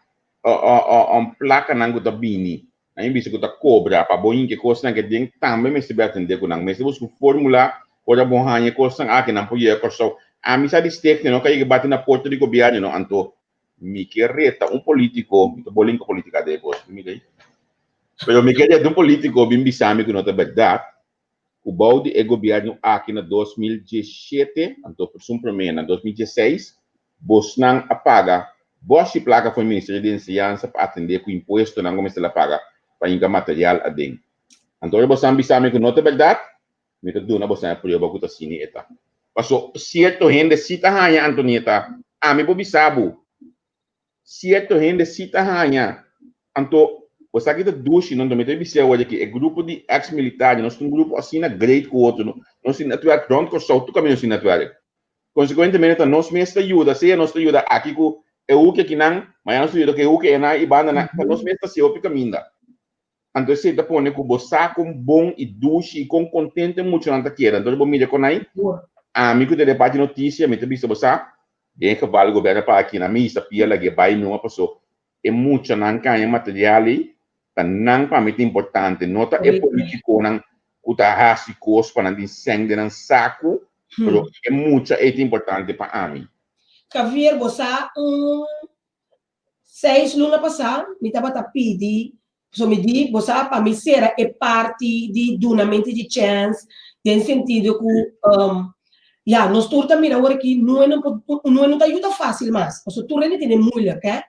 placa nango da bini aí bisa que cobra para boin que custa que tem também me se atender com nang mas busco fórmula ora bom hanya custa aqui não podia custa a misa de stake não que bate na porta do governo não anto me que reta político bolinho política de boss me dei pero me queria de político bem bisame que não é verdade. O balde é governo aqui na 2017, então por suplemento, na 2016, Bosnan apaga, boa placa foi Ministério de Enseñança para atender com imposto, não começa a pagar para enviar material a dentro. Então, Bosnan bisame que não é verdade, me tô dando Bosnan por eu vou sini eta. Passou certo gente cita hanya Antonieta, me bobisabu. Certo gente cita hanya, então você aqui tá duche, não também teve ser hoje aqui é grupo de ex-militares, nós temos um grupo assim na great com outro, nós temos natural front com só tu caminho assim natural. Consequentemente, nós mesmos ajuda, se nós ajuda aqui com o que não, mas nós ajuda que o que é na ibana na, nós mesmos se o caminho. Então se tá pondo com você com bom e duche e com contente muito não tá querendo. Então vou me com aí. Amigo de debate notícia, me também você bem que vale o governo para aqui na missa pia lá que vai numa pessoa é muito não cai material não para mim é importante, nota é político não o tá hasi cos para não sangue não saco, mas é muito importante para mim. Javier, você 6 luna passada, me tava pedi, me di, você para mim será é parte de donamento de chance, tem sentido que nós turta mira agora que não é ajuda fácil mais, porque tu rende tem mulher, ok?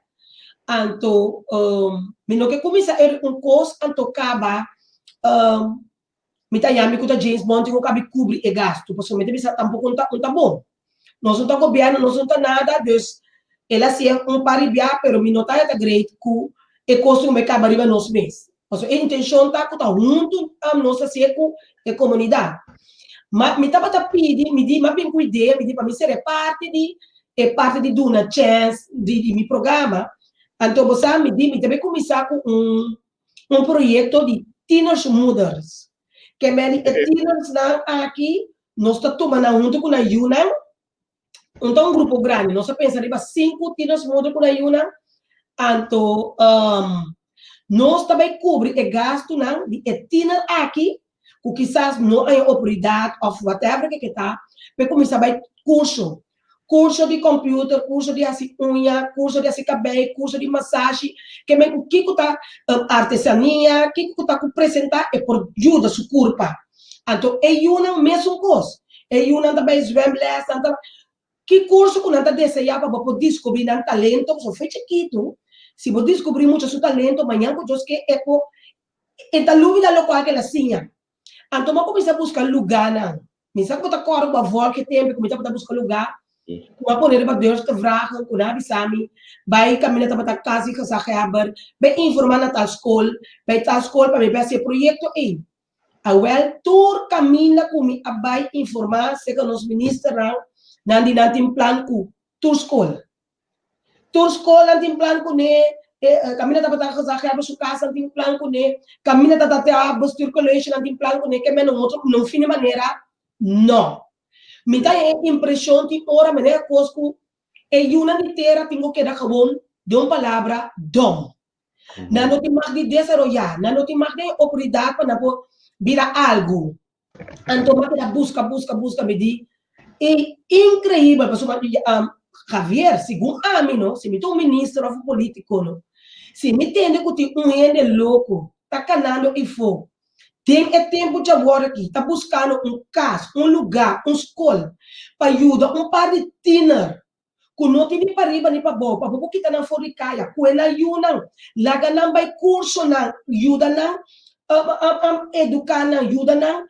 Anto mino que começa coisa anto acaba mitayami ko ta James Bond ko cabe cobrir e gasto porque me bisa tampouco tá bom nós não tá governo nós não tá nada dus ela se é paribia pero mino tá great ku e custo me acaba riba nos mês porque a intenção tá tá junto nossa se com a comunidade mas me tava pedi me di mas bem com ideia me di para me ser parte de Duna Chance de meu programa. Então, você me diz, também começar com um projeto de Teenage Mothers. Que me teenagers aqui, nós estamos tomando junto com a Yuna. Então, um grupo grande, nós pensamos em 5 Teenage Mothers com a Yuna. Então, nós também cobre e gasto não de etinar aqui, que quizás não é oportunidade ou whatever que está, para começar a curso de computer, curso de assim unha, curso de assim cabelo, curso de massagem, que me o que está artesania, o que está apresentar é por ajuda sua curva. Então, é uma mesma coisa. É uma também zwemles, então que curso que nós desejamos para descobrir um talento, só foi chiquito. Se você descobrir muito seu talento, amanhã que eu que é por esta dúvida local que ela tinha. Então, eu comecei a buscar lugar, não. Me sabe que eu estou com a avó que tem, comecei a buscar lugar. Uma poner para Deus te vragen, com a bisami, vai caminhar para a casa que se acabar, vai informar na tal escola, para me ver esse projeto aí. A tour caminha comigo, vai informar, se que nos ministros nanti plan ku tour school nanti plan ku ne kami na dapat ako sa kaya ba sukas nanti plan ku ne kami na dapat abos circulation nanti plan ku ne que menos outro não fine maneira não me dá a impressão que ora maneira cosco e uma inteira tenho que dar bom de uma palavra dom na não tem mais de desarrollar na não tem mais de oportunidade para virar algo então mas busca medir é incrível, pessoal. Javier, segundo a mim, se me tem ministro ou político, se me entende que tem ende louco, tá canando e for, tem tempo de agora aqui, tá buscando caso, lugar, escola, para ajudar par de tiner, que não tem nem para riba nem para boa, para que tá na foricaia, que na ajuda, laga não vai curso não, ajuda não, educar não, ajuda não.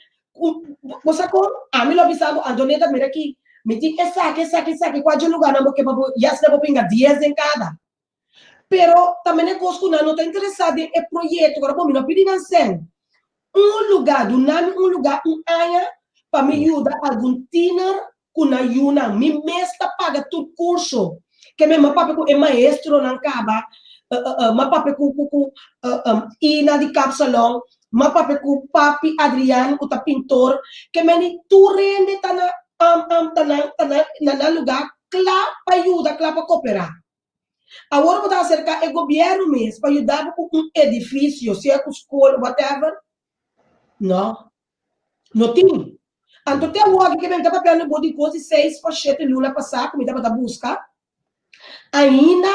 Você com a mim lo avisava Antonieta mira aqui me diz essa qual lugar não porque já se deve pingar 10 em cada pero também é coisa que não está interessado em projeto agora bom não pedir assim lugar do nome lugar área para me ajudar algum tiner que na ajuda me mesma paga todo curso que me papai é maestro não acaba papai ina de capsalão papai com papi Adriano que tá pintor que me tu rende tá na lugar claro para ajudar claro para cooperar agora vou acercar o governo mesmo para ajudar com edifício se é com escola whatever não tem então tem algo que vem para pelo body coisa 6 para 7 lula passar como dá para buscar ainda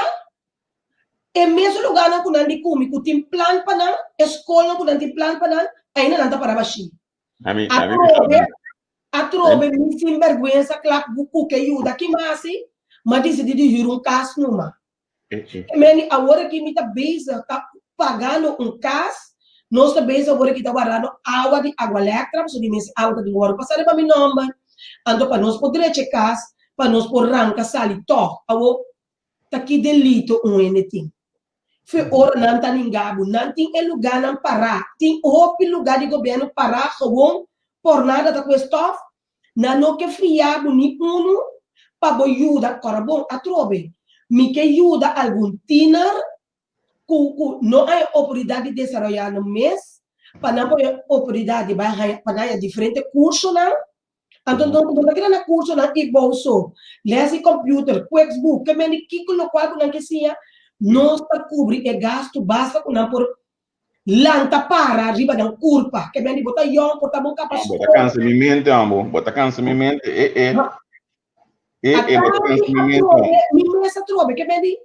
é mesmo lugar na quando ande comigo tem plano para não escola quando tem plano para não ainda não está para baixo a trove me sem vergonha claro buco que ajuda aqui mas decidi de juro caso numa mas agora que me tá beza tá pagando caso nós tá beza agora que tá guardando água elétrica so de mês água de agora passar para meu nome então para nós poder checar para nós por ranca sali to agora tá aqui delito anything foi hora não tá ninguém não tem lugar não parar tem outro lugar de governo parar gewoon por nada da questão não que friabo ni para ajuda agora bom a trove me que ajuda algum tiner que não há oportunidade de desenvolver no mês para não ter oportunidade para diferentes cursos não então não quero na curso não e bolso lesse computer QuickBook que me que colocar com que seja não está cobrir e gasto basta com não por lanta para arriba da culpa que me botar eu por tá bom capaz bota cansa minha mente bota cansa minha mente bota cansa minha mente essa trove que me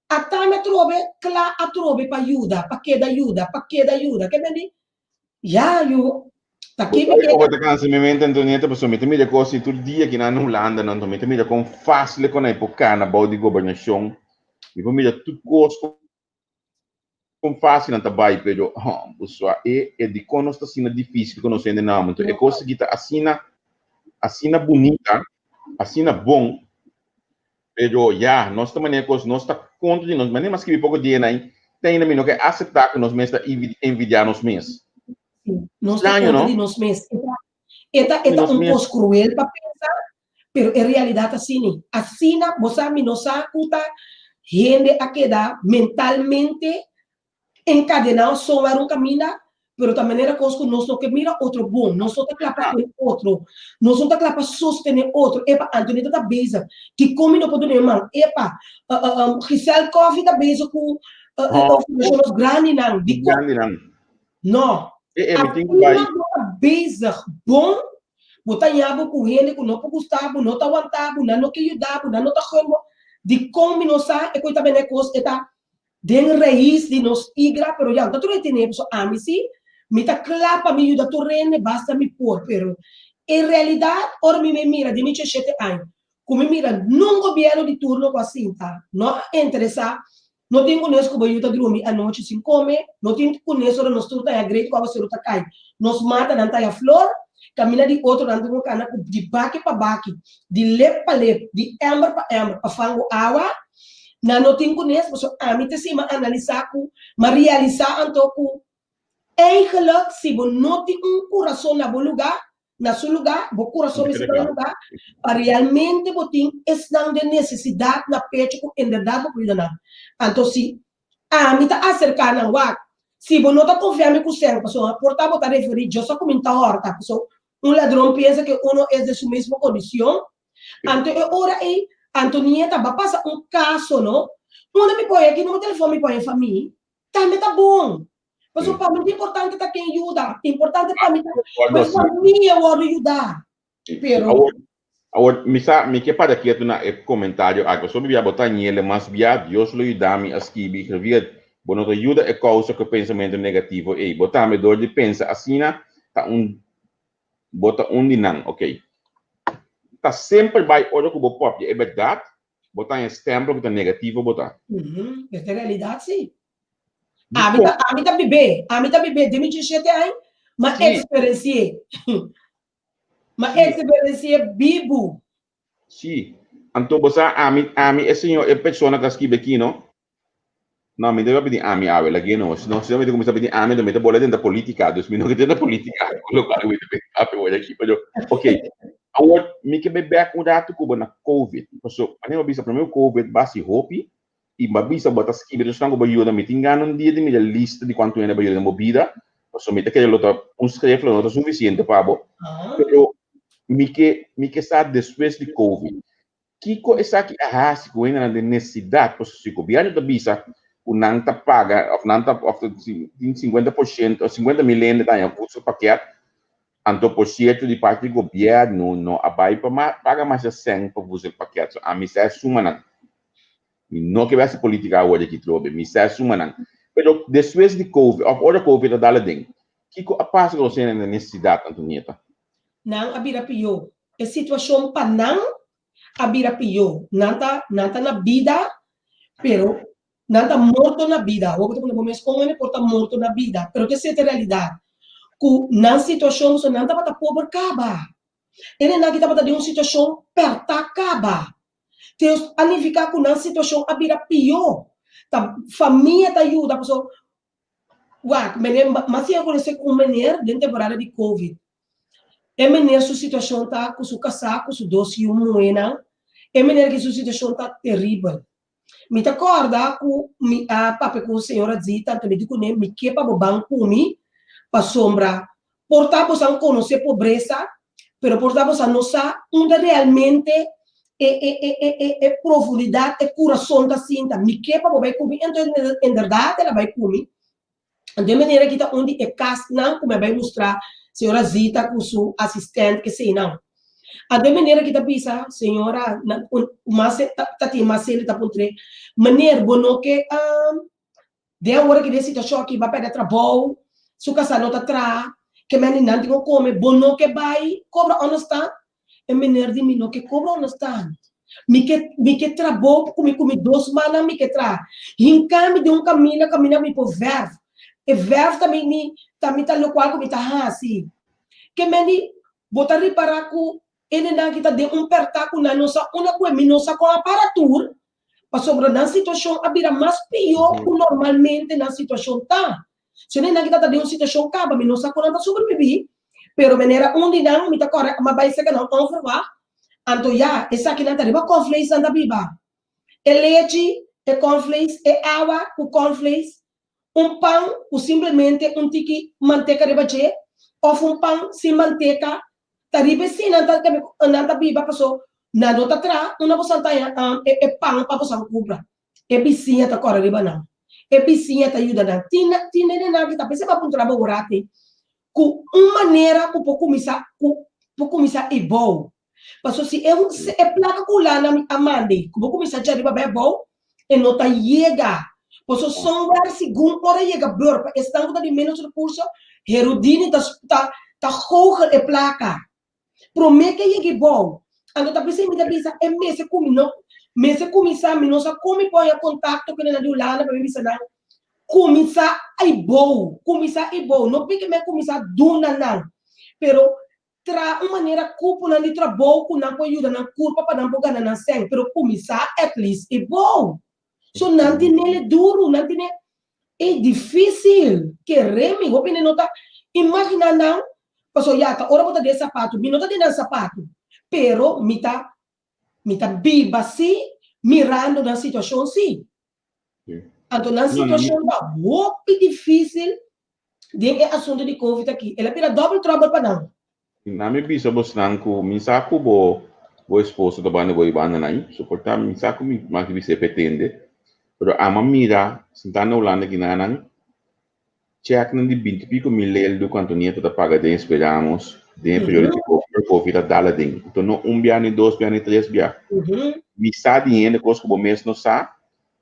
até me trove claro a trove para ajuda para que da ajuda que me já eu tá aqui me bota cansa minha mente Antonieta pessoal me tem coisa todo dia que na Holanda não me tem com fácil com a época na body governação e vou me tudo coisa com fácil não trabalho pero pessoal é de quando está sendo difícil conhecendo não então é coisa que tá assina bonita assina bom pero já nós também é coisa nós está contra de nós mas nem mais que pouco dia aí tem ainda que aceitar que nós mesmos envidiar nós mesmos nós está contra de nós mesmos é pouco cruel para pensar pero em realidade assim assina você me não sabe gente a quedar mentalmente encadenado sobre um caminho pero da maneira que nós não que mira outro bom, nós não tá clapa com outro, nós não tá clapa sostener outro. Epa, Antônio tá beza, que come no poder irmão. Epa, Gisele Coffee tá beza com os grandes não, de não. Me tem que vai. Beza bom, botar yabo com ele, com não gostava, não tá aguentava, não que ajudava, não tá como de come não sa, e coisa bem é coisa, eta den raiz de nos igra, pero já, tá tudo tem isso, a mim sim. Me tá clapa, me ajuda a rende, basta me pôr, pero em realidade, ora me mira, de 17 anos, como me mira, num governo de turno com assim, tá? Não interessa, não tem com isso que vai ajudar a dormir à noite sem comer, não tem com isso que nós turta é grande com a você luta cai, nos mata não tá a flor, camina de outro não tem um cana de baque para baque, de lep para lep, de ember para fango água, não tem com isso, a mim te cima analisar com, mas realizar antoco eigenlijk, se você não tem coração na bom lugar, na seu lugar, o coração nesse lugar, para realmente você tem essa necessidade na pecho com verdade para cuidar. Então, se a mim está acercando ao ar, se você não está confiando com o céu, pessoal, portar botar referir, eu só comentar horta, pessoal, ladrão pensa que uno é de sua mesma condição, então ora aí, Antonieta vai passar caso, não? Quando me põe aqui no telefone, me põe em família, também tá bom. Mas para mim é importante tá quem ajuda. É importante para mim. Mas para mim eu vou ajudar. Pero agora me que para aqui na comentário, agora só me via botar nele, mas via Deus lo ajuda me a escrever, que via bono ajuda é causa que pensamento negativo. Ei, botar me dor de pensa assim na tá bota dinam, ok? Tá sempre vai olha que o pop é verdade. Botar em stempel que tá negativo botar. Essa é a realidade, sim. A mim tá bebê, de 17 anos, mas experienciei. Mas experienciei vivo. Sim. Então, você, a mim, é pessoa que escreve aqui, não? Não, me deve pedir a mim, a ela aqui, não. Senão, se eu me começar a pedir a mim, eu me bola dentro da política, dos minutos dentro da política, colocar o aqui, ok. Agora, me que bebê com o dato cuba na COVID. Porque, a minha vista, primeiro COVID, base hope, e babisa botar escrever, eu estou com o ajuda, me tinha um dia de minha lista de quanto é a ajuda na vida, porque me que ele escreve, não é suficiente para bo. Pero me que está depois de COVID. Kiko está aqui a raça com a necessidade, porque se o governo da bisa, o não tá paga, ou não tá 50% ou 50 milhões de tanto custo paquete, então por certo de parte do governo não abai para pagar mais de 100 para fazer paquete. A mim é suma não. Não que vai ser política agora aqui trobe, me está suma não. Pero depois de COVID, ou outra COVID da dentro, Kiko a passa com você na necessidade, Antonieta. Não abira pior. A situação para não abira pior. Nada na vida, pero nada morto na vida. O que eu começo com ele porta morto na vida, pero que é a realidade. Que na situação você nada para pobre acaba. Ele não está para de uma situação perto acaba. Deus anificar que na situação abira pior. Tá família tá ajuda, pessoal. Mas eu conheci com maneira dentro da temporada de COVID. É maneira sua situação tá com seu casaco, com seu doce e moeda. É maneira que sua situação tá terrível. Me te acorda com a papai com a senhora Zita, então me digo me que para o banco me para sombra. Portamos a conhecer pobreza, pero portamos a nossa onde realmente é profundidade, é coração da cinta. Me que para o vai comer, então em verdade ela vai comer. De maneira que tá onde é casa não, como vai mostrar senhora Zita com seu assistente que sei não. A de maneira que tá pensa, senhora, mas tá tem mas ele tá pontre, maneira bono que de agora que desse situação aqui vai perder trabalho, su casa não tá tra, que menina não come, bono que vai cobra honesta, é maneira de mim que cobra honesta. Me que trabalho comi 2 semanas me que tra. Hincame de caminha me por verbo. E verbo também tá no qual como tá assim. Que meni botar reparar com ele não kita de pertaco na nossa uma coisa nossa com aparatura para sobre na situação abira mais pior que normalmente na situação tá. Se nem kita de uma situação caba nossa com anda sobreviver, pero maneira onde não me tá corre, mas vai ser que não confirmar. Então já essa aqui não tá riba conflits anda biba. É leite, é conflits, é água, o conflits. pão ou simplesmente tiki manteca de bache, ou pão sem manteca, tá ribe sim, nanta biba passou, na nota tra, uma pessoa tá pão para pessoa compra. E bicinha tá corre riba não. E bicinha tá ajuda não. Tina na que tá pensando para trabalho orate. Com uma maneira que pode começar e bom. Mas se é placa com lá na amande, que pode começar já riba é bom, e não tá chega. Mas só um segundo para chega bor, para estar com menos recurso, herudini tá hoger e placa. Promete que chegue bom. Então tá pensando me bisa é mês como não, mês começar me não só como põe contato com ele na lá para me bisa não. Começar é bom, não porque me começar duna não. Pero tra uma maneira culpa na litra bom, com não pode ajudar na culpa para não pegar na sangue, pero começar at least é bom. So não tem nele duro, não tem é difícil. Que remi, o pene nota. Imagina não, passou já tá, ora botar de sapato, me nota de sapato, pero mita biba si mirando na situação si. Então na situação da muito difícil, de assunto de Covid aqui, ela pira double trouble para não. Na minha bisa bos nangku minsaku bo esposo da banda boy banda nai, suportar minsaku mi maki bisa pretende. Pero ama mira, sentando na Holanda ginanang, check nang di 20 pico mil do quanto nieta da paga de esperamos, de período de Covid dala ding. Então no biano, 2 biano, 3 biano. Mi sa dinheiro coisa que o mês não sa,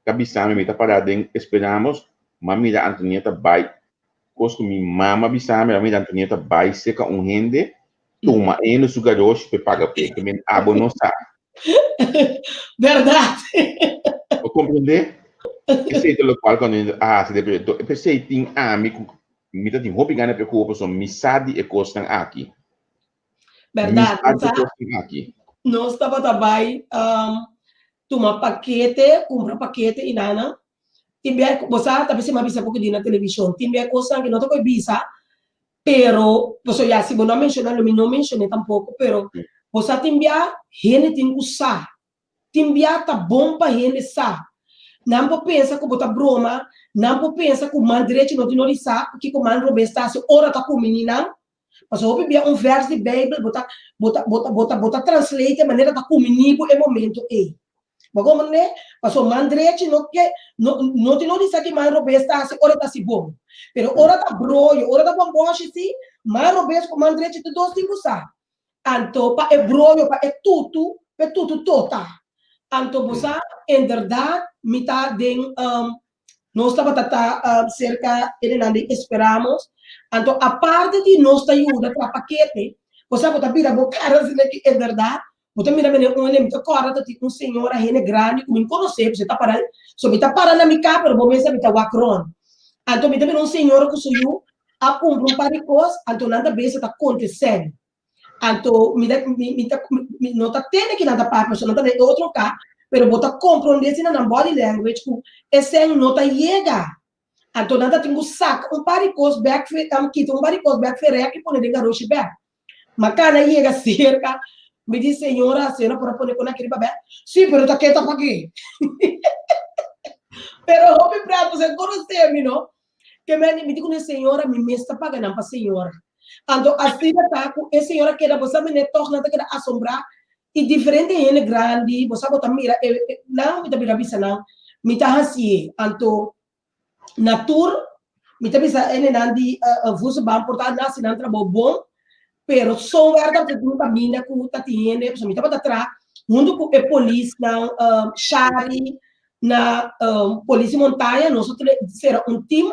cabisame mi tá parada ding esperamos, mira Antonieta vai, coisa que mi mama bisame, mira Antonieta vai seca rende, toma no sugarosh pe paga pe, que men abo não sa. Verdade. Ou compreender? Esse é o qual quando se deve pensei tem me tá tem roupa ganha pe corpo só mi sadi e costan aqui. Verdade. Nós estava também toma paquete, compra paquete e nana. Timbia você talvez me avisa pouco na televisão. Timbia coisa que não tô com visa, pero você já se não mencionar, não mencionei tampouco, pero você timbia gente tem usar. Timbia tá bom para gente sa. Não pode pensar que bota broma, não pode pensar que o mandrete não tem notícia, que o mandro está se ora tá com menina. Mas eu ouvi verso de Bíblia, bota translate de maneira tá com menino é momento e. Mas como né? Mas o mandrete não tem notícia que mandro está se ora tá se bom. Pero ora tá broio, ora tá bom boche se, mandro com mandrete de dois tem usar. Anto pa é broio, pa é tudo tota. Anto bosa em verdade mitad de nós estava cerca de esperamos. Então, a parte de nossa ajuda para paquete, você pode vir a bocar assim que é verdade. Você mira um elemento correto de senhora rene grande, como conhecer, você está parando, só me está parando na minha cara, mas você me está wacron. Então, me tem senhora que sou a comprar par de coisas, então nada vez está acontecendo. Então, não está tendo que nada para pessoa, não está de outro cá. Pero bota compreender na body language que esse não tá chega. Então nada tem saco par de coisas back kit par de coisas back ferreira que põe de garoto back. Mas cara chega cerca, me diz senhora para pôr com aquele papel. Sim, pero tá quieta para quê? Pero hobby para você conhecer, não? Que me diz com senhora me está pagando para senhora. Então assim tá com a senhora que era você me torna que assombrar. E diferente ele grande, você bota mira, não me dá visa não, me tá assim, então natur, me tá visa ele não de você vai portar na sinal trabalho bom, pero só guarda que tu caminha com tá tiene, você me tá bota atrás, junto com a polícia na Shari, na polícia montanha, nós será time,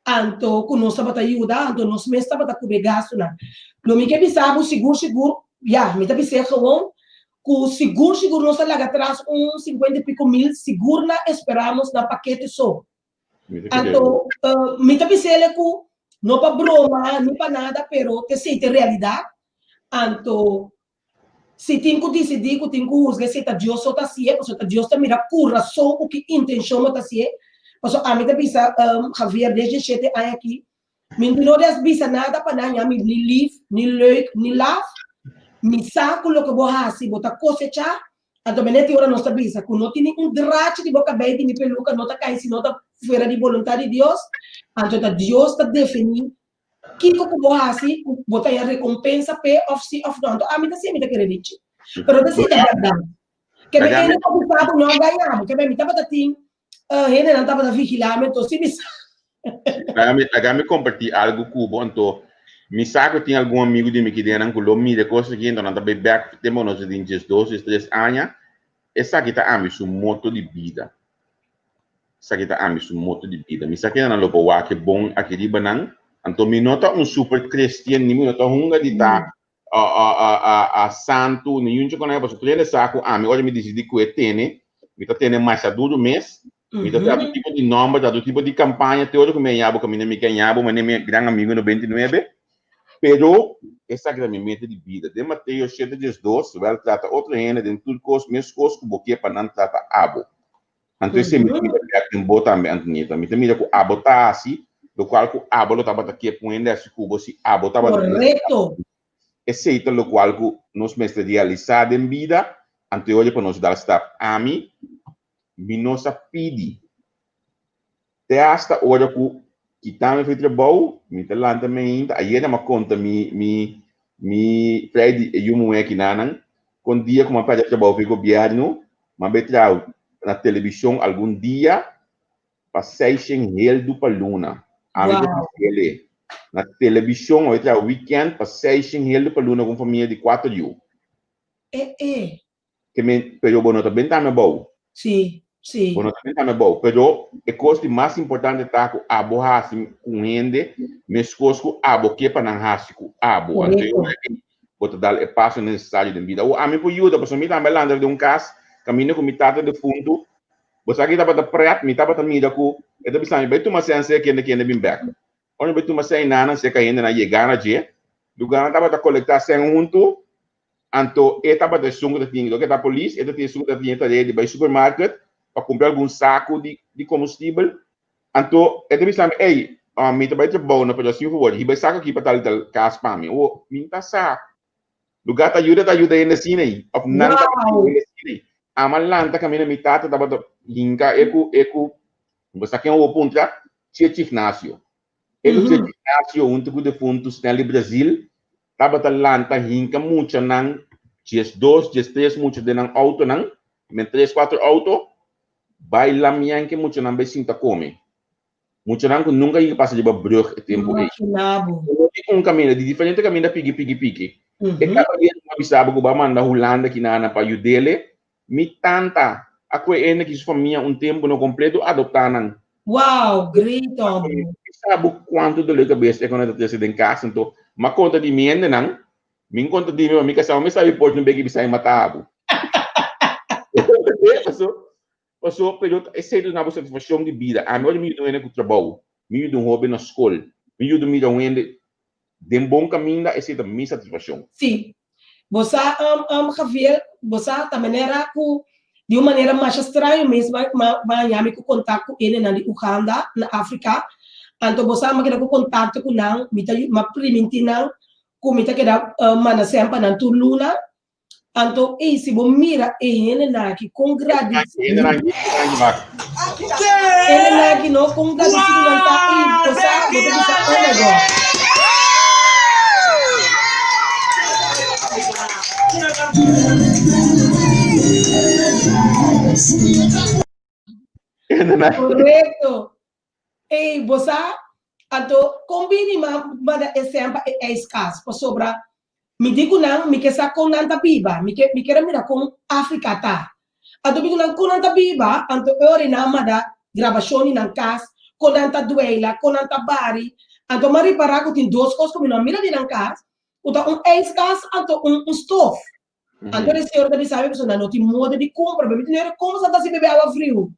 então com nós bota ajuda, então nós mesmo bota cobrir gasto na, não me quer visa seguro, já, me tá visa gewoon com seguro não está lá atrás 50 e pico mil seguro na esperamos na paquete só. Então, me tá pensando que não para broma, não para nada, pero te sente realidade. Então, se tem que decidir, que tem que usar, se tá Deus só tá assim, porque Deus tá mira por razão o que intenção tá assim. Porque a mim tá pensando, Javier, desde 7 anos aqui, me não desbisa nada para nada, me nem leuk, nem laugh. Mi saco lo que vos haces, vos cosechar, Anto menete ora nossa bisa, que não tem um drache de boca bem de peluca, não tá caindo, não tá fora de vontade de Deus, anto tá Deus tá definindo que que boa assim, botar a recompensa pay off se off não, a mim tá sempre tá querendo dizer. Pero tá sempre verdade. Que me ainda não sabe não ganhamos, que me tava tá tem, ainda não tava da vigilamento, se me me compartilhar algo cubo, então me saco tem algum amigo de mim que tem na Colômbia, de coisa que então não tá bem back, temos nós de 12, 13 anos, essa aqui tá a mim su moto de vida. Essa aqui tá a mim su moto de vida. Me saque na lopo wa que bom aqui de banang, então me nota super cristiano, me nota hunga de tá a santo, nenhum que conhece, porque ele saco a mim, olha me diz de que é tene, me tá tendo mais duro mês. Então, todo tipo de nome, todo tipo de campanha, teórico me llamo, que me ganhava, mas meu grande amigo no 29, pero essa é a minha meta de vida. De Mateus 7:12, vai tratar outra renda, de tudo coisa, mesmo coisa que boquia para não tratar abo. Então, esse me tem bota também, Antônio, me tem que abo tá assim, do qual o abo estava aqui põendo esse cubo, se abo estava correto. Esse é o qual nós mestres realizar em vida, ante hoje para nós dar start a mim, nossa pedi. Até hasta hora que tá me fez trabalho, me tá lá também, aí era uma conta me Fred e eu mulher que nanan, com dia como para trabalho para o governo, mas betrau na televisão algum dia passagem real do Paluna. A mim ele na televisão eu trabalho weekend passagem real do Paluna com família de 4 dias. Que me pero bueno também tá me bom. Sim. Sim. Bueno, também é bom, pero a coisa mais importante é que a abo hasi com rende, mas coisa que a abo que para não hasi com a abo, então eu vou dar o passo necessário de vida. O amigo ajuda, porque me também lá de caso, caminho com mitad de fundo, você aqui estava preto, me estava também da com, eu pensava, beto mas sem que ainda bem back. Onde beto mas sem nada, se caindo na chegar na dia, lugar estava da coletar sem junto, então estava da sunga da tinha, que da polícia, ele tinha sunga da tinha de vai supermarket para comprar algum saco de combustível. Então, ele me chama, ei, me trabalha de boa, para assim, por favor, e saco aqui para tal caso para mim. Oh, me tá saco. Lugar tá ajuda ainda assim, aí. Não tá ainda assim. A malanta caminha me tata, tava hinca, você quer um ponto, tinha gimnásio. Ele tinha gimnásio, um de fundos, no Brasil, tava lanta, hinca, muito, não, tinha 2, tinha 3, muito de não auto, não, 3, 4 auto, baila minha que muito não vai sinta come. Muito não nunca ia passar de brug tempo aí. Um caminho de diferente caminho pique. E cada dia uma bisaba que vai mandar Holanda que na para ajudele, me tanta a coisa que sua família tempo no completo adoptar não. Wow, great homem. Sabe quanto de legal besta quando eu estou em casa então, mas conta de mim ainda não. Me conta de mim, que sabe pode não bem que bisa matar. Passou período, esse é uma satisfação de vida. A melhor me deu com o trabalho, me deu hobby na escola, me deu de um bom caminho, essa é a minha satisfação. Sim. Você, Javier, você também era de uma maneira mais estranha mesmo, mas eu me contato com ele na Uganda, na África. Então, você me quer contato com ele, me permitir como me quer mandar sempre na Tuluna. Então, se você mira ele aqui com gratidão, ele aqui não com gratidão tá e você correto. E você, então, combine mas exemplo é escasso, por sobra. Me digo não, me quer com nanta biba, me quer mirar com África tá. Ado digo não com nanta biba, anto ori na amada gravação na casa, com nanta duela, com nanta bari, anto mari para que tem duas coisas como não mira de na casa, uta ex-casa, anto stove. Anto esse senhor deve saber que não tem modo de compra, bebê dinheiro como se se beber água frio,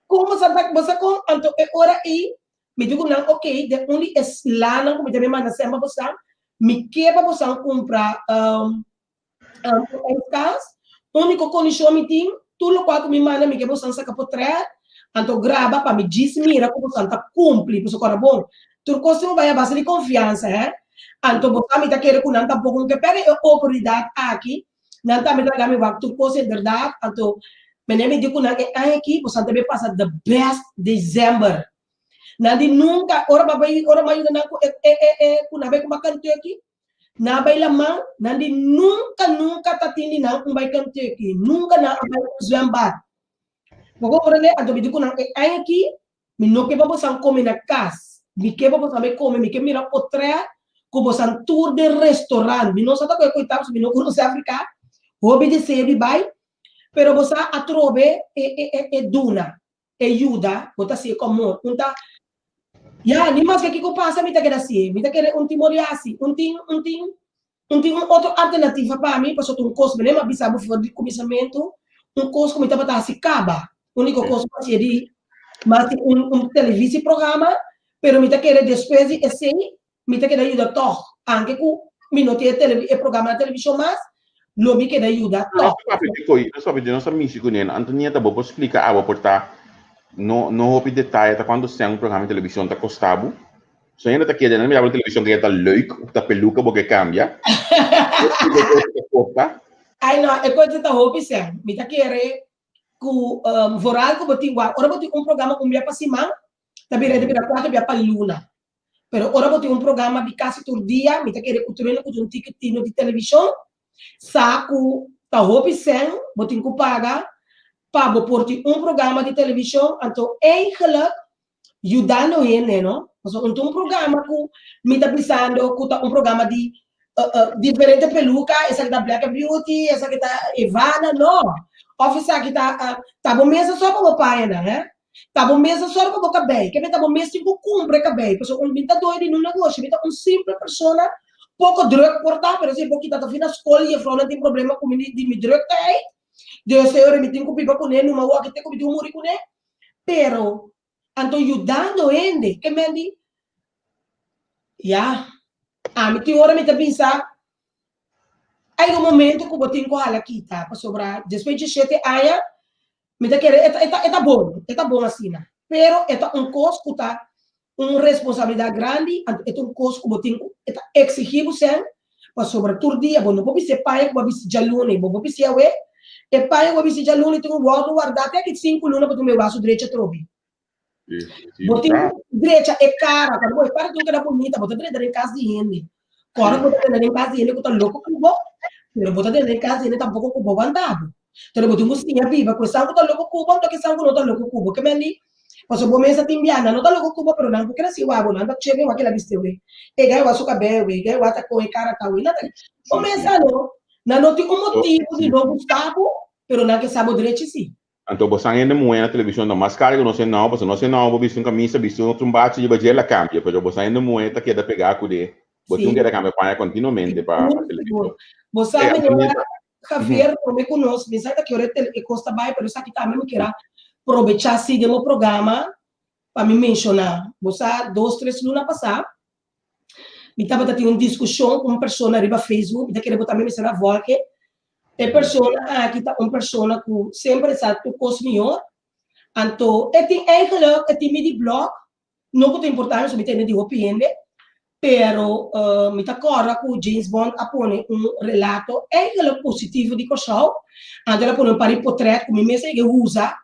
como se você com anto ora aí, me digo não, ok, de onde é lá não como também manda sempre você me quebra você comprar casa, único condição me tem, tudo qual que me manda me quebra você saca por trás, então grava para me diz mira como você tá cumpre, por isso que é bom, tudo coisa vai a base de confiança, então você me tá querendo com não tá pouco que pega a oportunidade aqui, Nanti kami waktu pose verdade, atau menemi di kuna aqui, você também passa the best December. Nanti nunca, orang mayu na ko kuna bay kumakanto aqui. Na bay lamang, nanti nunca tatindi na kung bay kanto aqui. Nunca na abay December. Pokok orangnya atau bidu kuna aqui, minoke pa po sang come na kas. Mike pa po sa may come, mike mira potrea, kubo sang tour de restaurant. Mino sa ta ko itapos mino kuno sa Africa. Hobi de sebi bay. Pero você atrobe duna, ajuda, bota se como, unta, ya, ni mais que aqui passa, me tá querendo assim, me tá querendo moriasi, outra alternativa para mim, passou curso, né, mas bisabo for de começamento, curso que me tá para se caba, único curso para ser mas televisão programa, pero me tá querendo despesa e assim, me tá querendo ajuda toch, anche com minuto e programa na televisão mas lo mi che da aiuta no sapete non so amici con niente Antonia ta può spiegare a portare no hopi detalhe ta quando stiamo un programma di televisione ta costavo so io ta chiede non mi davo televisione che è leuk ta peluca perché cambia ai no e poi ta hopi se mi ta chiede ku voral ko boti ora boti un programma con mia pasima ta bire de bira quattro bia palluna però ora boti un programma di casi turdia mi ta chiede kutureno ku un tickettino di televisione saku ta hopi sen botin ku paga pabo porti programa de televisão então eigenlijk ajudando ele no so un programa ku mi tá pensando ku ta programa de diferente peluca essa que tá Black Beauty essa que tá Ivana no office que tá bom mesa só para o pai né tá bom mesa só para o cabelo que me tá bom mesa tipo cumpre cabelo pessoa um bita doido no negócio me tá simple pessoa pouco druk portar, pero se pouquinho tá fina escola e a frona tem problema com me druk tá aí. Deus senhor me tem que pipa com ele, numa hora que tem que pedir muri com ele. Pero anto ajudando ele, que me di, ya, me tem hora me tá pensar, aí um momento que eu tenho que falar aqui tá, para sobrar, depois de 7 anos, me tá querer, é bom assim, né? Pero é custo tá responsabilidade grande, é custo que eu tenho que exigir você, para sobrar todo dia, bom, não pode ser pai, não pode ser jalune, não pode ser ué, e pai, não pode ser jalune, tem guardar até que 5 lunas para o meu braço direito trobe. Botin direita é cara, quando você para tudo que é bonita, botar direita em casa de gente. Quando botar dentro em casa de gente, que tá louco com bo, pero botar dentro em casa de gente tampouco com bo andado. Então botin mustinha viva, com sangue tá louco com bo, que sangue não tá louco com bo, que me di. Passo bom mesa timbiana, não tá louco com bo, pero não porque assim uau, não tá chega aquela vista we. E gai o suca bebe, gai o ata com e cara tá we, nada. O mesa não tem motivo de não Gustavo, pero não que sabe direito sim. Então, você ainda não é na televisão da máscara, não sei não, você não sei não, você camisa, você um bate e vai ela cambia, mas você ainda não é, tá que é da pegar com ele, você não quer cambiar para continuamente para a televisão. Você sabe Javier, não me conhece, me sabe que eu costa bem, mas isso aqui também me quer aproveitar assim de meu programa para me mencionar. Você 2, 3 lunas passar, me estava tendo uma discussão com uma pessoa na riba Facebook, me queria botar me mencionar a voz que é aqui tá uma pessoa que sempre está com os melhor, então tem eigenlijk tem midi blog, não muito importante, só me tem de opinião, pero me tá agora com James Bond apone relato eigenlijk positivo de coisa, então ela põe para portrait como mesmo que usa,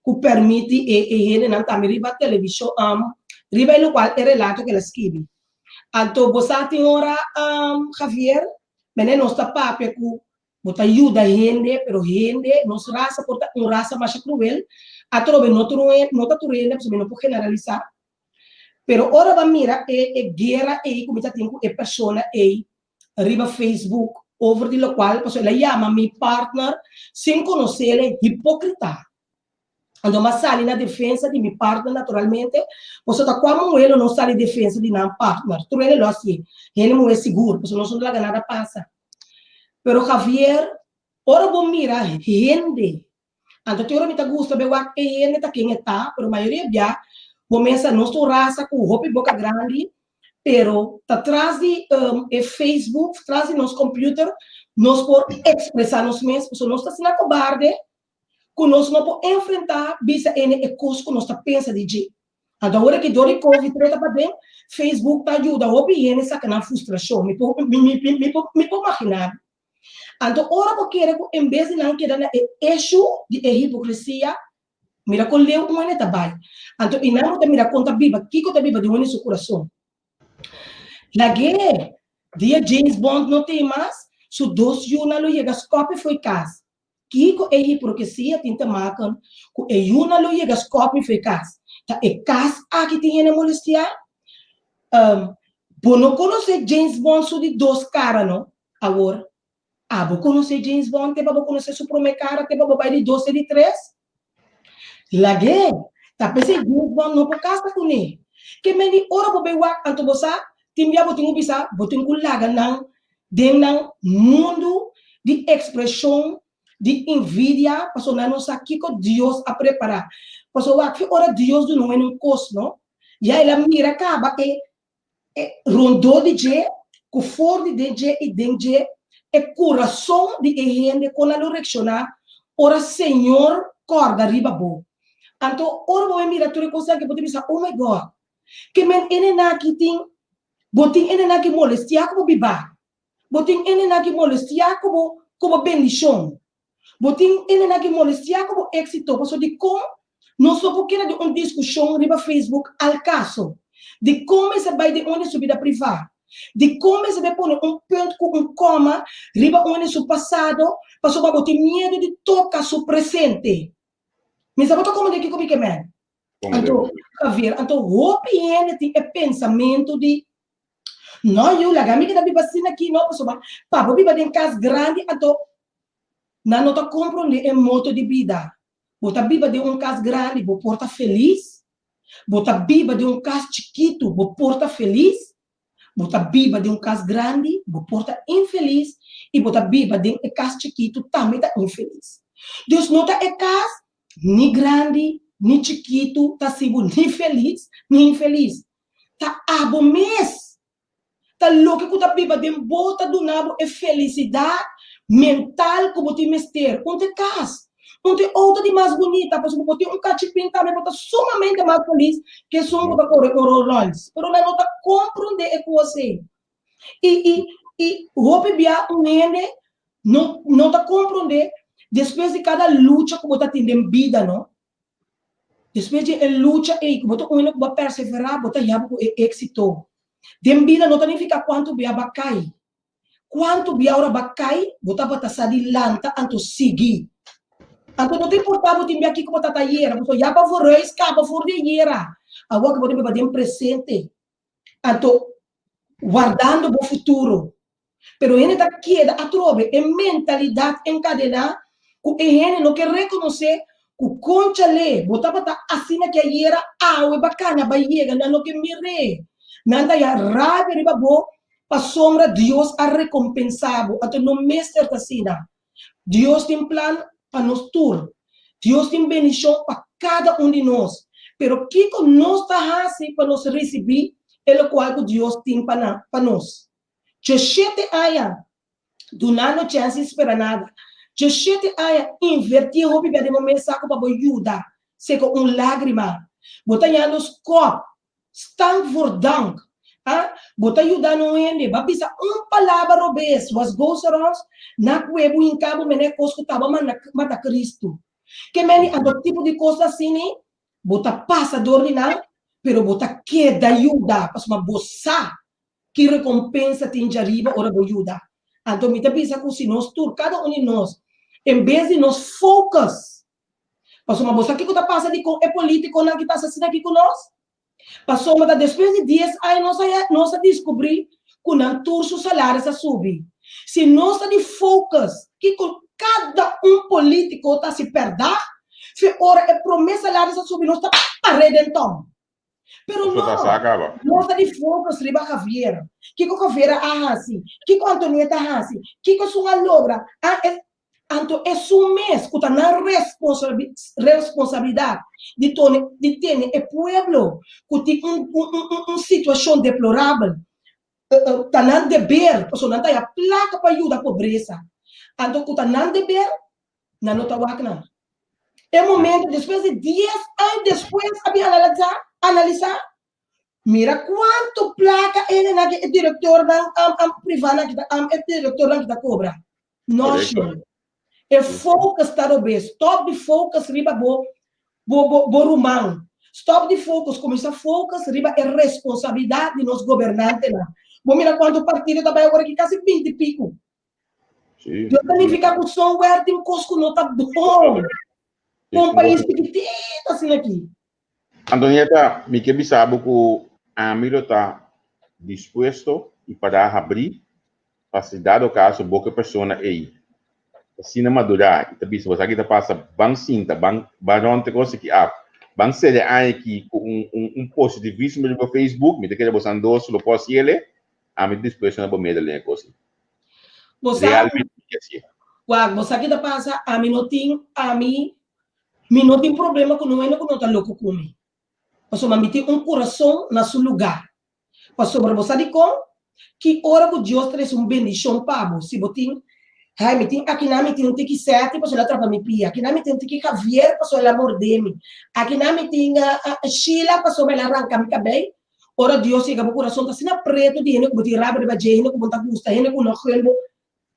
que permite ele não também riba televisão, riba no qual é relato que ela escreve. Então você tem ora Javier, mas não está papel que bota ajuda gente, pero gente, nossa raça porta raça mais cruel, a trobe não tá turene, porque não pode generalizar. Pero ora va mira guerra como está tempo pessoa arriba Facebook over di lo qual posso ela chama mi partner sem conhecer ele hipócrita. Quando mas sai na defesa de mi partner naturalmente, posso tá como ele não sai defesa de não partner. Tu ele lo assim, ele não é seguro, posso não são lá nada passa. Pero Javier, ora bom mira, gente. Anto te ora me tá gusta be wa gente tá quem está, pero maioria já começa nossa raça com roupa e boca grande, pero tá atrás de Facebook, atrás de nosso computer, nós por expressar nós mesmos, porque nós tá sendo cobarde, que nós não por enfrentar, bisa ene e coisa que nós tá pensa de jeito. Então, agora que dor e Covid treta para dentro, Facebook tá ajuda, roupa e ene saca na frustração, me pode imaginar. Então, ora porque em vez de não querer eixo de hipocrisia, mira com leu um ano também. Então, e não te mira conta biba, que conta biba de um seu coração. Lagi, dia James Bond não tem mais, so dos junalo chega scope foi casa. Kiko é hipocrisia tinta makan, ku e junalo chega scope foi casa. Tá e casa aqui tem na molestia. Não conhece James Bond so de dois caras, não? Agora, vou conhecer James Bond, vou conhecer seu primeiro cara, vou vai de 2 e de 3. Lagi, tá pensei James Bond não por casa com ele. Que meni ora vou bem wak anto bosa, timbia botinho bisa, botinho laga nang denang mundo de expressão de envidia, passo na nossa aqui que Deus a preparar. Passo wak ora Deus do não é um cos, não? E aí ela mira acaba rondou de je, com for de je e denje, e coração de gente com a direcionar, ora Senhor corda riba bo. Então, ora vou mirar tudo coisa que pode pensar, oh my God, que men ene na que tem, botin ene na que molestia como biba, botin ene na que molestia como bendição, botin ene na que molestia como éxito, porque de como não só porque era de uma discussão riba Facebook al caso, de como se vai de onde sua vida privada, de como se vai pôr um ponto com um coma, riba onde seu passado, passou para botar medo de tocar seu presente. Mas sabe como de que comigo é man? Então, o PN tem pensamento de não, eu lá, amiga da bibacina aqui, não, pessoal, papo biba em casa grande, então, não está compreendendo o modo de vida. Bota biba de casa grande, vou porta feliz. Bota biba de casa chiquito, vou porta feliz. Bota biba de casa grande, vou porta infeliz. E bota biba de casa chiquito, também está infeliz. Deus não está casa nem grande, nem chiquito, tá sigo nem feliz, nem infeliz. Tá abo mês. Tá louco que tá biba de bota do nabo é felicidade mental como te mester. Onde casa? Onde outra de mais bonita, porque eu botei cachipim também, bota sumamente mais feliz que só um para correr Rolls. Pero não tá compreender com você. E roupa bia ene não tá compreender depois de cada luta que você tem em vida, não? Depois de luta, que você vai perseverar, você já vai êxito. Em vida não significa quanto bia bacai. Quanto bia ora bacai, você vai estar lanta anto seguir. Anto não te importa você tem aqui como tá taiera, você já vai for escapa for de iera. Agora que você vai ter presente. Anto guardando o futuro. Pero ele tá queda a trove em mentalidade encadenada. O ele não quer reconhecer o concha le, botava tá assim que aí era é bacana, vai chegar, não que mire. Nada ya rabe riba bo, pa sombra Deus a recompensar, até no mestre tasina. Deus tem plano para nós todos. Deus tem bendição para cada de nós. Pero que nós está assim para nós receber, é o qual Deus tem para nós. Je chete aya, do não chance espera nada. Je chete aya, invertir o bebê de momento saco para ajudar, se com lágrima. Botando os copos, stand for dank. Bota ajudar no ende, babisa palavra robes, was goes around, na cuevo em cabo, mene cosco tava mata Cristo. Que meni ando tipo de coisa assim, bota passa dor não, pero bota queda ajuda, para uma bossa que recompensa tem de arriba, ora vou ajudar. Então, me bisa com si nós, cada de nós, em vez de nós focus, para uma bossa que está passando é político, não que está assassina aqui com nós. Passou uma depois de 10 anos, nós descobrir que não todos os salários subem. Se nós de focus, que com cada político está se perdendo, se ora é promessa salários a subir, nós está parede então. Pero não, nós de focus, riba Javier, que com Javier assim, que com Antonieta assim, que com sua logra, então é um mês que está na responsabilidade de ter o povo que tem uma situação deplorável, está na dever, porque não tem a placa para ajudar a pobreza. Então, que está na dever, não está wacna. É o momento, depois de 10 anos depois, analisar, mira quanto placa ele é diretor da privada, é diretor da cobra. notion. E focus tá no bem. Stop de focus riba bo rumão. Stop de focus, começa a focus riba é responsabilidade de nós governantes lá. Vou mirar quanto partido também agora que quase 20 e pico. Sim. Eu também ficar com som where tem cosco não tá bom. Um país pequeno assim aqui. Antonieta, me que sabe que a mim está disposto e para abrir para se dar o caso boa pessoa aí. Assim na madurar, e também se você aqui passa bang cinta, bang onde coisa que bang ser aqui com positivismo no Facebook, me quer você andou só posso ele, a mim disposto na bomba dele coisa. Você realmente que assim. Você aqui passa a mim não tem problema com não tá louco comigo. Pastor, mas tem coração na seu lugar. Pastor, para você dizer que ora que Deus traz bendição para você. Se você tem, aqui na me tem um tique certo, pastor, ela trava me pia. Aqui na me tem um tique Javier, pastor, ela morde-me. Aqui na me tem Sheila, pastor, ela arranca-me cabelo. Ora Deus chega para o coração, tá sendo preto, de hene, que botar rabo de bajene, que botar gusta, hene, que não quer,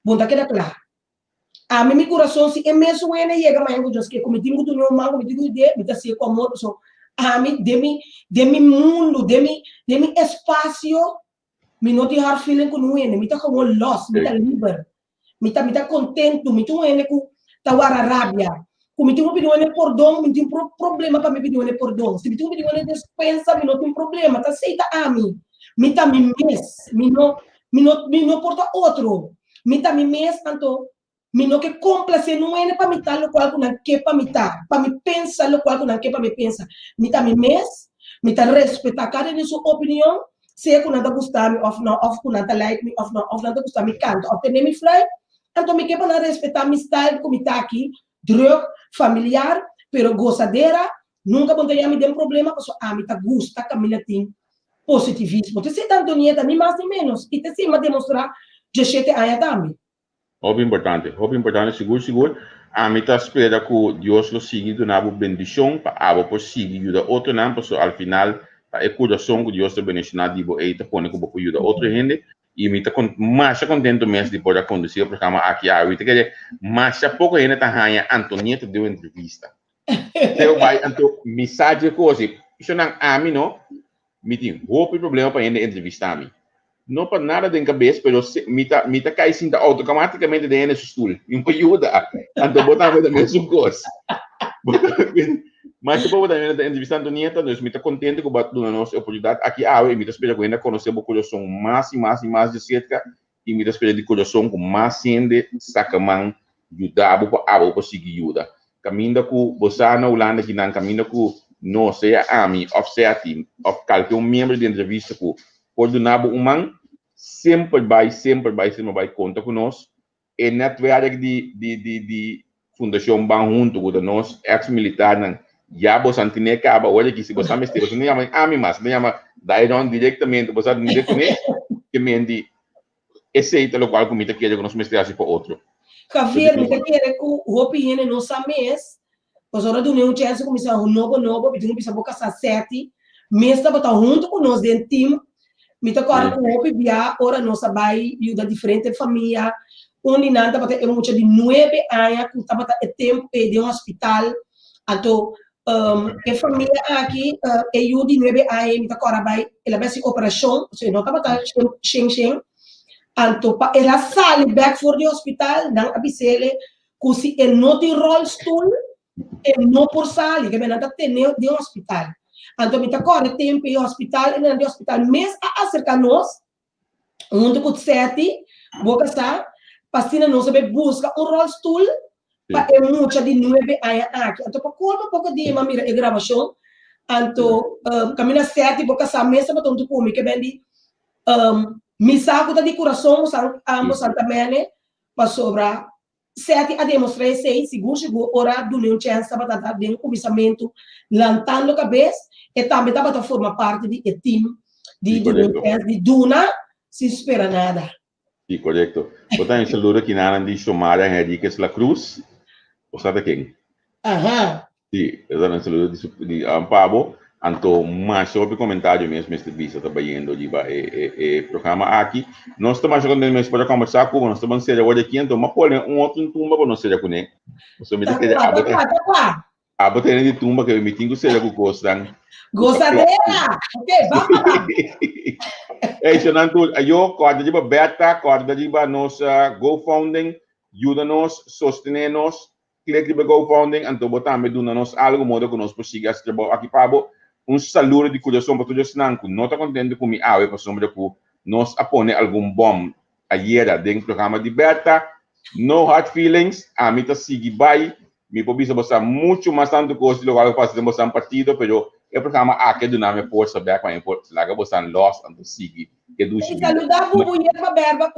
botar queda claro. A mim, meu coração, se é mesmo, ele chega amanhã com Deus, que cometi muito no mal, cometi muito ideia, me tá se com amor, pastor. A mim, de mi mundo, de mi espaço, me não tem hard feeling com ele, me tá como lost, me tá livre, me tá contento, me tá ele com tawara rabia, como me tem pedido ele perdão, me tem problema para me pedir ele perdão, se me tem pedido ele despensa, me não tem problema, tá aceita a mim, me tá me não porta outro, me tá me mes, tanto me não que complacer não é para me tal o qual não quer para me tal, para me pensar o qual não quer para me pensar, me tá me mes, me tá respeitar cada de sua opinião, se é que não tá gostar me of que não tá like me of não tá gostar me canto, of tem me fly, então me quer para respeitar me style como tá aqui, drug familiar, pero gozadeira, nunca vou ter me dem problema, porque me tá gosta Camila tem positivismo, te sei tanto nieta nem mais nem menos, e te sei me demonstrar de jeito aí também. Hobby importante, seguro. A mim tá espera que Deus lo siga do nabo bendição para abo por seguir ajuda outro não, porque ao final é coração que Deus te bendicionar dibo aí tá pone que boco ajuda outra gente e me tá mais contento mesmo de poder conduzir o programa aqui a vida que mais pouco ainda tá ganha Antonieta deu entrevista. Eu vai anto mensagem coisa, isso não a mim não me tem roupa problema para ainda entrevistar a mim. Não para nada de cabeça, mas me tá caindo automaticamente dentro do estúdio. Me ajuda. Então, botar a mesma coisa. Mas se eu botar a entrevista a Antonieta, nós me tá contente com a nossa oportunidade. Aqui, me tá esperando ainda conhecer o coração mais de cerca e me tá esperando de coração com mais gente, sacamão, ajudar para seguir ajuda. Caminho com você na Holanda, que não caminho com não seja a mim, ou seja a ti, ou qualquer membro de entrevista com coordenado humano sempre vai contar conosco e network de fundação bang junto com nós ex-militar não já você não tem acaba olha que se você me estiver você não chama a mim mas não chama daí não diretamente você não reconhece que me indi esse é o qual comita que nós me estiver para outro Javier me quer que o opinião não mês pois hora do nenhum chance começar um novo pedindo para boca sete mês tá botar junto com nós dentro time me toca agora com o PBA, ora nossa vai ajuda diferente família, onde não tá batendo muito de 9 anos, que tá batendo tempo de um hospital, então a família aqui ajuda de 9 anos, me toca agora vai, ela vai se operação, se não tá batendo xing, então ela sai back for the hospital, não avisele, que se ele não tem rollstool, ele não por sair, que não tá tendo de um hospital. Então, me corre tempo em hospital, e no hospital, mesmo a acercar-nos, junto com o sete, vou passar, para nós busca um rollstool, para é muito de 9 anos aqui. Então, para um pouco de mira e gravação, então, caminho sete, vou passar mesmo para tanto comigo, que bem de, me saco de coração, ambos também, para sobrar, sete a demonstrar seis, seguro, hora do nenhum chance, para dar bem começamento, lantando a cabeça, e também estava a formar parte do time de Duna, se espera nada. Sim, correto. Botar um saludo aqui na de Somália Henriquez La Cruz. Você está aqui? Aham. Sim, eu dou um saludo de Ampabo. Anto, mais sobre comentário mesmo, Mr. Bisa, trabalhando ali, programa aqui. Nós estamos chegando mesmo para conversar com nós estamos ser hoje aqui, então, mas pô, outro tumba para nós ser com ele. Você me diz que a botar de tumba que eu me tinha ser com gostam. Gostadeira! Ok, vamos lá. É isso, Nanto, eu corda de beta, corda de nossa GoFunding, ajuda-nos, sostener-nos, clique de GoFunding, então botamos nos algo modo que nós possamos trabalhar aqui para saludo de coração para todos nós, não está contente com mim, para sombra que nós apone algum bom ayer dentro do programa de beta, no hard feelings, a mim tá seguir by, me pobisa botar muito mais tanto coisa do que faz de um partido, pero o programa aqui do nome força back para import, lá que você lost and seguir, que do saludar Bubu Yerba Berba,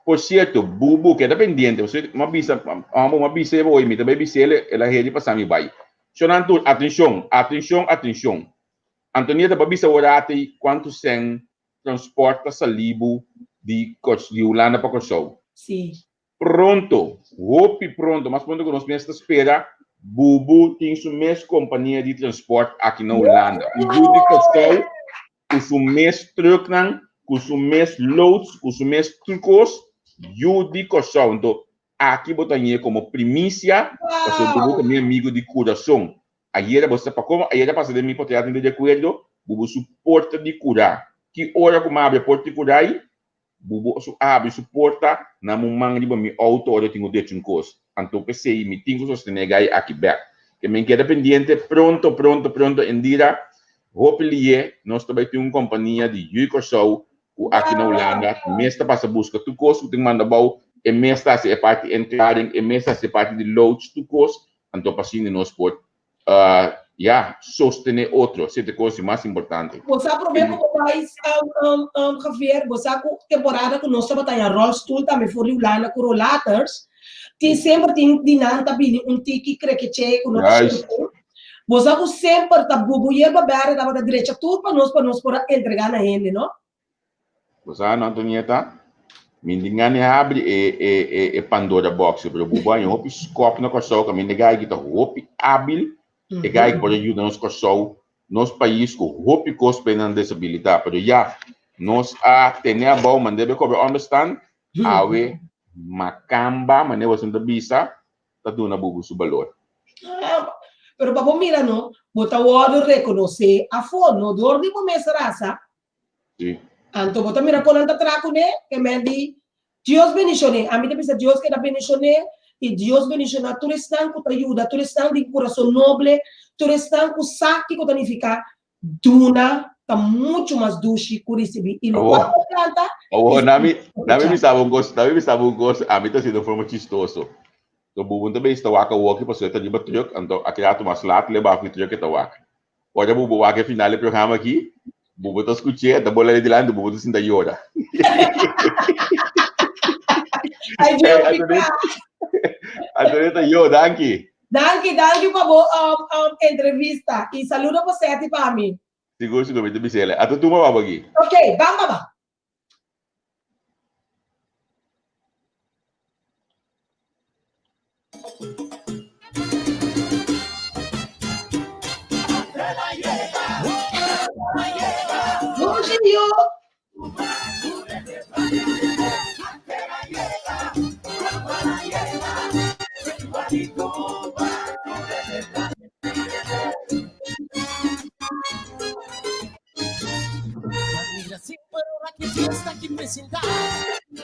por certo, Bubu que é dependente, você uma bisa hoje, me também bisa ela rede para sair by. Chonanto, atenção. Antonieta babisa orate quanto sem transporta salibo de Holanda para Kosovo. Sim. Pronto, mas quando nós mesmos espera, Bubu tem sua mesma companhia de transporte aqui na Holanda. E o de Kosovo, com seu mesmo truck, com seu mesmo loads, com seu mesmo trucos, e o de Kosovo. Então, aqui botaria como primícia, porque o Bubu também é amigo de coração. Ayer você para como ayer passa de mim para ter de acordo, Bubu suporta de curar. Que hora como abre a porta de curar, Bubu abre suporta na mão de mim auto hora tenho de um coisa. Então pensei me tenho que sostener aqui back. Que me queda pendiente pronto em dia. Hopefully nós também temos uma companhia de Yukosow aqui na Holanda. Mestre passa busca tu coisa, tem manda bau e mestre se parte entrarem e mestre se parte de loads tu coisa. Então passando nós por sostener outro, essa é a coisa mais importante. Você aproveita como mais, Javier, você com temporada que nós estamos em Rollstool, também foi Holanda com Rollators, tem sempre dinâmica bem tiki creque com nós. Você com sempre tá Bubu Yerba Berba da direita tudo para nós por entregar na ele, não? Você não Antonieta, mindingane abre e Pandora box, pero Bubu aí hopi scope na Kosovo, que mindigai kita hopi hábil. E gai pode ajudar nos Kosovo, nos país com hopi cos penan disabilidade, pero nós tem a bom mandebe cobre understand, awe macamba, mas você não bisa, tá dando Bubu su valor. Pero papo mira no, bota o reconhecer a fono, do ordem começa raça. Sim. Anto bota mira con anta traco né, que me di Dios benicione, a mim pensa Dios que da benicione e Dios beniciona tu restan com ajuda, tu restan de coração noble, tu restan com saque que tanifica duna tá muito mais doce por receber e não pode planta. Nami me estava um gosto, a mim tá sendo forma chistoso. So Bubu também está waka walk para ser de truck, então aqui há mais lado levar o truck que tá waka. Pode Bubu waka final do programa aqui. Bubu tá escutando, tá bolando de lá, Bubu tá sendo yoda. Ai, Adoreta, danke para entrevista e saludo você para mim. Seguro, me bisela. Ato tu mau bagi. Ok, vamos. Que fiesta que presentar,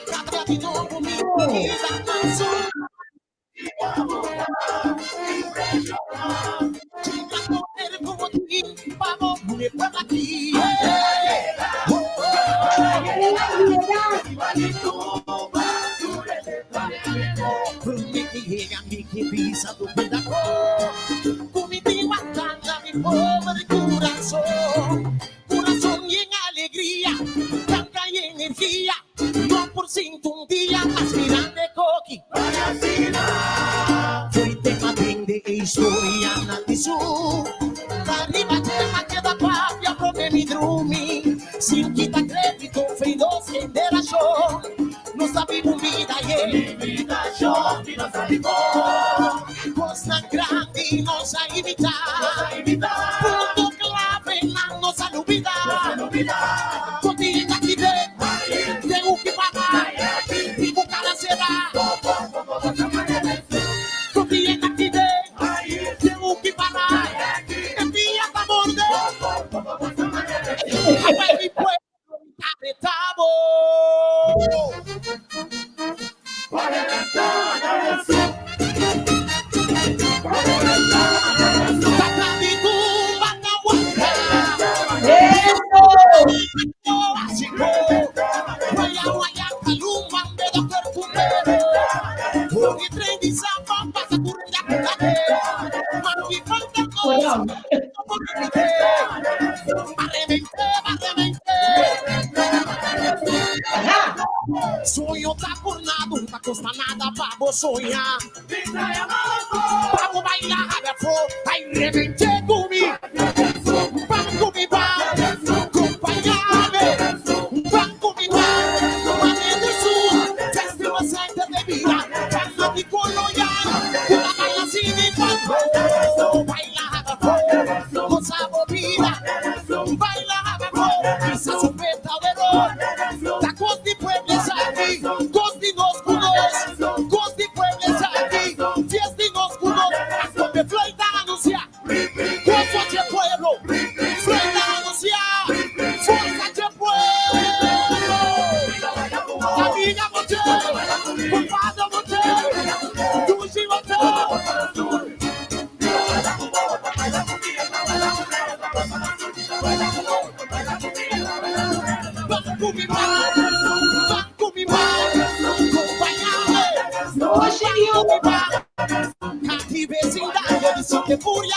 cada vino conmigo y la canción. Como ti, vamos, mujer, por aquí. Prometi a mí que pisa tu pedazo, conmigo a cantar mi pobre corazón. Corazón y en alegría, tanta y energía, no por ciento un día más grande coqui. Foi tema de historia na tisu, arriba tema que da papia problemi drumi, sin quita crédito, feidos que dera show, não sabe vida e limitação que nos salivou, costa grande nossa imitar, E trem de samba passa por onde a Mami quanta coisa. Sonho tá por nada, não tá custa nada pra você sonhar. Vamos bailar, rabafo, vai reventar comigo. Vamos comigo, acompanhar-me. Vamos comigo, amigo sul. Teste você que devia, fala de colonial. Uma baila assim de papo. Baila, rabafo, moça bobina. Baila, rabafo, pisa su peta verón. Da cos de pueblos aquí, cos de nos cunos. Cos de pueblos aquí, fies de nos cunos. Hasta me fleita anunciar. Cos de pueblo, fleita anunciar. Fuerza de pueblo. Amiga motel, culpado motel. Duji motel. Oxe, eu. Aqui vecindade, eu disse que fúria